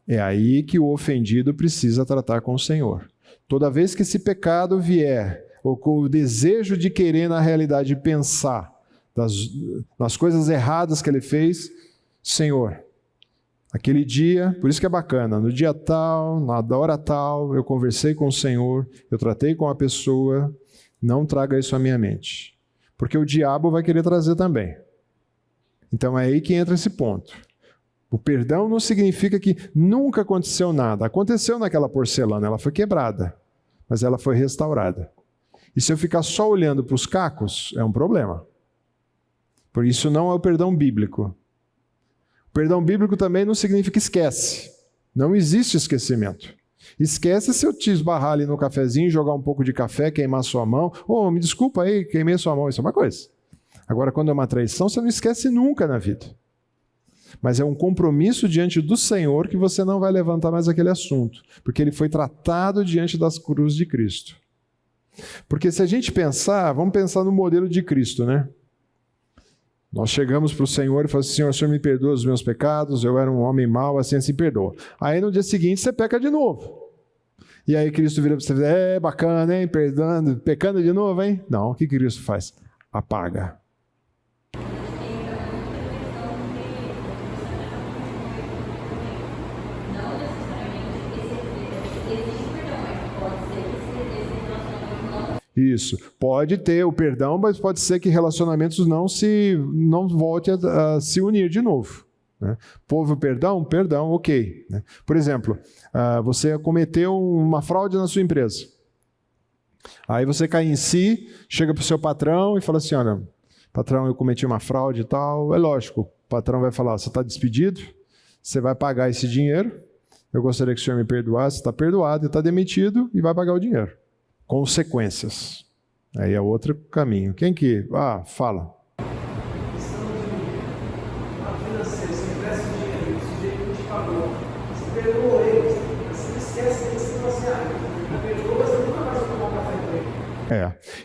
É aí que o ofendido precisa tratar com o Senhor. Toda vez que esse pecado vier, ou com o desejo de querer na realidade pensar nas coisas erradas que ele fez, Senhor, aquele dia, por isso que é bacana, no dia tal, na hora tal, eu conversei com o Senhor, eu tratei com a pessoa, não traga isso à minha mente. Porque o diabo vai querer trazer também. Então é aí que entra esse ponto. O perdão não significa que nunca aconteceu nada. Aconteceu naquela porcelana, ela foi quebrada, mas ela foi restaurada. E se eu ficar só olhando para os cacos, é um problema. Por isso não é o perdão bíblico. O perdão bíblico também não significa esquece. Não existe esquecimento. Esquece se eu te esbarrar ali no cafezinho, jogar um pouco de café, queimar sua mão. Me desculpa aí, queimei sua mão. Isso é uma coisa. Agora, quando é uma traição, você não esquece nunca na vida. Mas é um compromisso diante do Senhor que você não vai levantar mais aquele assunto, porque ele foi tratado diante das cruzes de Cristo. Porque se a gente pensar, vamos pensar no modelo de Cristo, né? Nós chegamos para o Senhor e falamos assim: Senhor, o Senhor me perdoa os meus pecados, eu era um homem mau, assim perdoa. Aí no dia seguinte você peca de novo. E aí Cristo vira para você e diz, bacana, hein? Perdoando, pecando de novo, hein? Não, o que Cristo faz? Apaga. Isso. Pode ter o perdão, mas pode ser que relacionamentos não voltem a se unir de novo. Né? Houve perdão? Perdão, ok. Né? Por exemplo, você cometeu uma fraude na sua empresa. Aí você cai em si, chega para o seu patrão e fala assim, olha, patrão, eu cometi uma fraude e tal. É lógico, o patrão vai falar, você está despedido, você vai pagar esse dinheiro, eu gostaria que o senhor me perdoasse, está perdoado, está demitido e vai pagar o dinheiro. Consequências. Aí é outro caminho. Quem que... fala.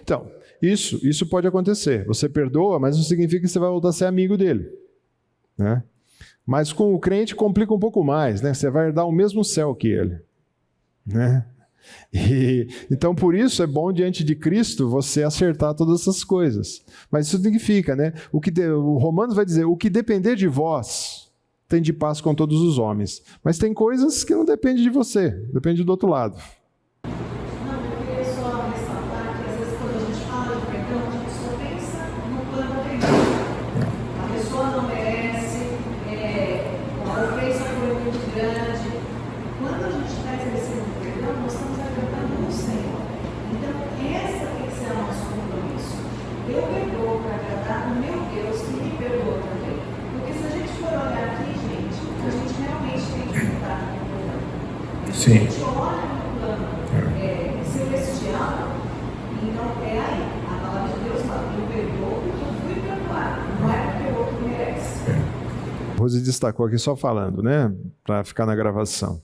Então, isso pode acontecer. Você perdoa, mas não significa que você vai voltar a ser amigo dele. Né? Mas com o crente complica um pouco mais, né? Você vai herdar o mesmo céu que ele. Né? Então, por isso é bom diante de Cristo você acertar todas essas coisas. Mas isso significa, né? O Romanos vai dizer, o que depender de vós, tem de paz com todos os homens. Mas tem coisas que não dependem de você, depende do outro lado. Sim. Celestial, então é aí. A palavra de Deus fala, eu perdoo porque eu fui perdoado, não é porque o outro merece. Rose destacou aqui só falando, né? Para ficar na gravação.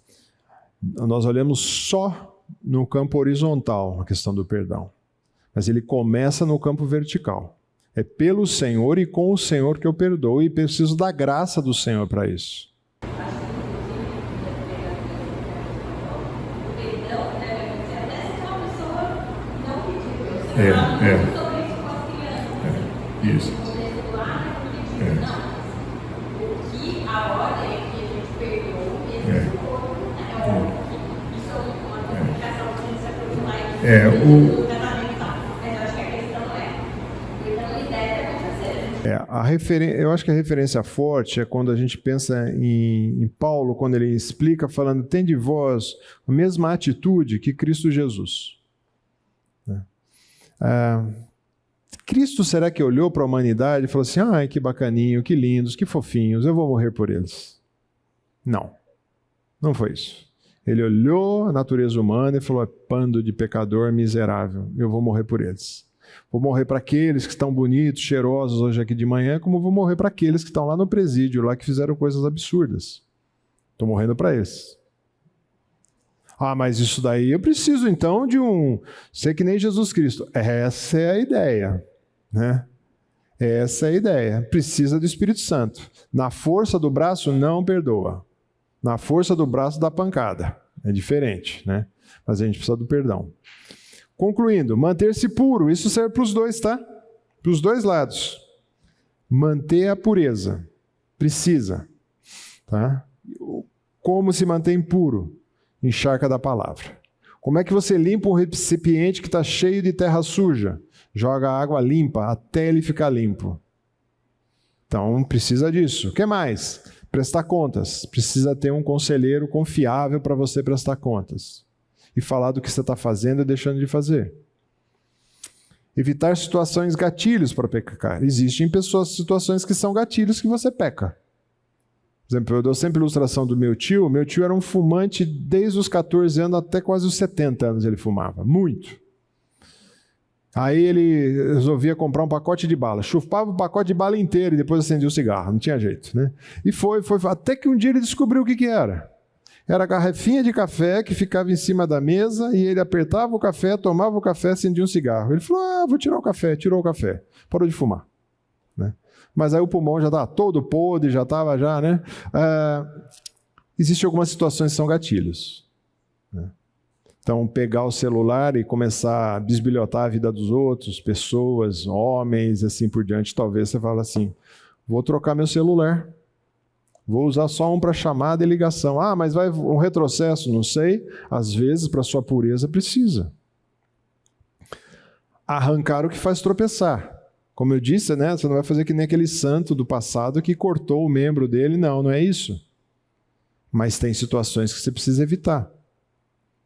Nós olhamos só no campo horizontal a questão do perdão. Mas ele começa no campo vertical. É pelo Senhor e com o Senhor que eu perdoo e preciso da graça do Senhor para isso. Isso. Eu acho que a referência forte é quando a gente pensa em Paulo, quando ele explica falando, tem de vós a mesma atitude que Cristo Jesus. Cristo, será que olhou para a humanidade e falou assim, ai, que bacaninho, que lindos, que fofinhos, eu vou morrer por eles? Não, não foi isso. Ele olhou a natureza humana e falou, bando de pecador miserável, eu vou morrer por eles. Vou morrer para aqueles que estão bonitos, cheirosos hoje aqui de manhã, como vou morrer para aqueles que estão lá no presídio, lá que fizeram coisas absurdas. Estou morrendo para eles. Mas isso daí eu preciso então de ser que nem Jesus Cristo. Essa é a ideia, né? Essa é a ideia. Precisa do Espírito Santo. Na força do braço não perdoa. Na força do braço dá pancada. É diferente, né? Mas a gente precisa do perdão. Concluindo, manter-se puro, isso serve para os dois, tá? Para os dois lados. Manter a pureza. Precisa. Tá? Como se mantém puro? Encharca da palavra. Como é que você limpa um recipiente que está cheio de terra suja? Joga água limpa até ele ficar limpo. Então, precisa disso. O que mais? Prestar contas. Precisa ter um conselheiro confiável para você prestar contas. E falar do que você está fazendo e deixando de fazer. Evitar situações gatilhos para pecar. Existem situações que são gatilhos que você peca. Por exemplo, eu dou sempre a ilustração do meu tio. Meu tio era um fumante desde os 14 anos até quase os 70 anos ele fumava. Muito. Aí ele resolvia comprar um pacote de bala. Chupava o pacote de bala inteiro e depois acendia o cigarro. Não tinha jeito, né? E foi. Até que um dia ele descobriu o que era. Era a garrafinha de café que ficava em cima da mesa e ele apertava o café, tomava o café, acendia um cigarro. Ele falou, vou tirar o café. Tirou o café. Parou de fumar. Né? Mas aí o pulmão já estava todo podre, já estava né? Existem algumas situações que são gatilhos. Né? Então, pegar o celular e começar a bisbilhotar a vida dos outros, pessoas, homens, assim por diante, talvez você fale assim, vou trocar meu celular. Vou usar só um para chamada e ligação. Ah, mas vai um retrocesso? Não sei. Às vezes, para sua pureza, precisa. Arrancar o que faz tropeçar. Como eu disse, né? Você não vai fazer que nem aquele santo do passado que cortou o membro dele. Não, não é isso. Mas tem situações que você precisa evitar.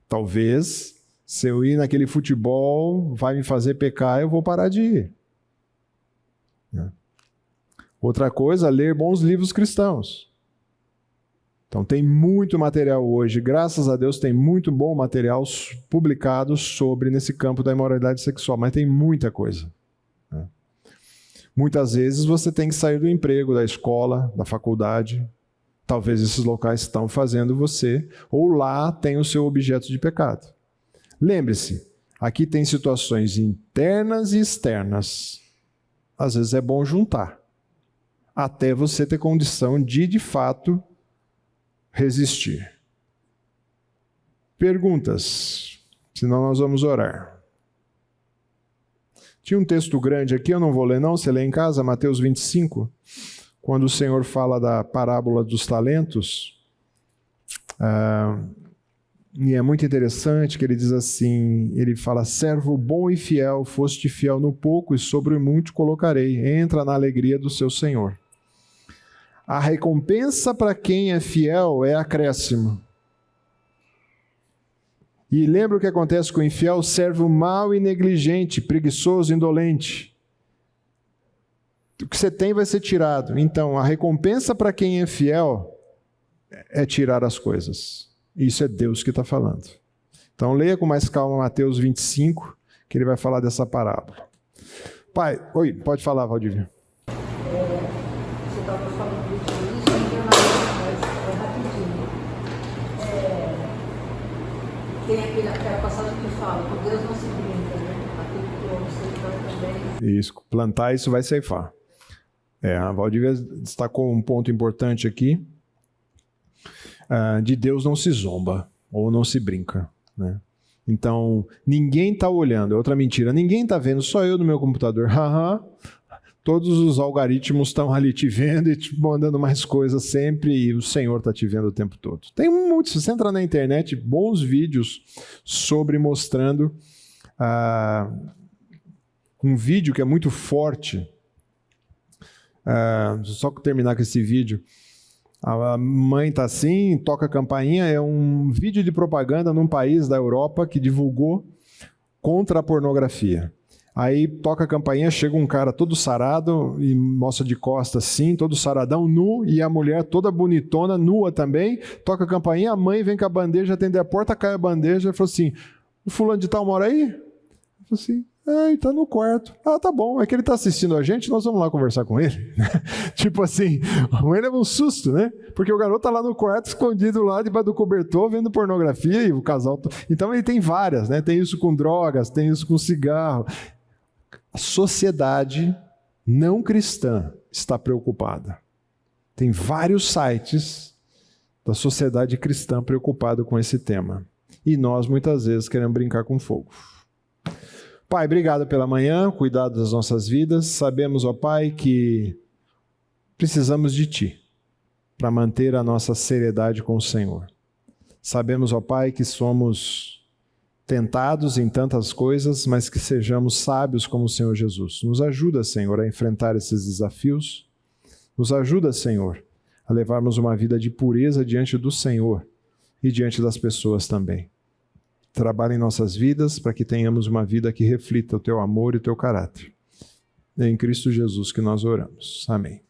Talvez, se eu ir naquele futebol, vai me fazer pecar, eu vou parar de ir. Outra coisa, ler bons livros cristãos. Então tem muito material hoje, graças a Deus tem muito bom material publicado nesse campo da imoralidade sexual, mas tem muita coisa. Muitas vezes você tem que sair do emprego, da escola, da faculdade. Talvez esses locais estão fazendo você, ou lá tem o seu objeto de pecado. Lembre-se, aqui tem situações internas e externas. Às vezes é bom juntar, até você ter condição de fato, resistir. Perguntas, senão nós vamos orar. Tinha um texto grande aqui, eu não vou ler não, você lê em casa, Mateus 25, quando o Senhor fala da parábola dos talentos, e é muito interessante que ele diz assim, ele fala, servo bom e fiel, foste fiel no pouco e sobre o muito colocarei, entra na alegria do seu Senhor. A recompensa para quem é fiel é acréscimo. E lembra o que acontece com o infiel? Servo mau e negligente, preguiçoso, indolente. O que você tem vai ser tirado. Então, a recompensa para quem é fiel é tirar as coisas. Isso é Deus que está falando. Então, leia com mais calma Mateus 25, que ele vai falar dessa parábola. Pai, oi, pode falar, Valdívia. Você estava falando isso, mas rapidinho. Tem aquela passagem que fala, com Deus não se brinca, né? Aquilo que você planta também. Isso, plantar isso vai ceifar. A Valdívia destacou um ponto importante aqui. De Deus não se zomba, ou não se brinca, né? Então, ninguém está olhando, é outra mentira, ninguém está vendo, só eu no meu computador. Todos os algoritmos estão ali te vendo e te mandando mais coisas sempre, e o Senhor está te vendo o tempo todo. Tem muitos, se você entrar na internet, bons vídeos sobre mostrando um vídeo que é muito forte. Só terminar com esse vídeo. A mãe está assim, toca a campainha, é um vídeo de propaganda num país da Europa que divulgou contra a pornografia. Aí toca a campainha, chega um cara todo sarado e mostra de costas assim, todo saradão, nu, e a mulher toda bonitona, nua também, toca a campainha, a mãe vem com a bandeja, atende a porta, cai a bandeja e falou assim, o fulano de tal mora aí? Eu falei assim, ele tá no quarto. Ah, tá bom, é que ele tá assistindo a gente, nós vamos lá conversar com ele. Tipo assim, a mãe leva um susto, né? Porque o garoto tá lá no quarto, escondido lá debaixo do cobertor, vendo pornografia e o casal... Então ele tem várias, né? Tem isso com drogas, tem isso com cigarro. A sociedade não cristã está preocupada. Tem vários sites da sociedade cristã preocupada com esse tema. E nós, muitas vezes, queremos brincar com fogo. Pai, obrigado pela manhã, cuidado das nossas vidas. Sabemos, ó Pai, que precisamos de Ti para manter a nossa seriedade com o Senhor. Sabemos, ó Pai, que somos tentados em tantas coisas, mas que sejamos sábios como o Senhor Jesus. Nos ajuda, Senhor, a enfrentar esses desafios. Nos ajuda, Senhor, a levarmos uma vida de pureza diante do Senhor e diante das pessoas também. Trabalha em nossas vidas para que tenhamos uma vida que reflita o Teu amor e o Teu caráter. É em Cristo Jesus que nós oramos. Amém.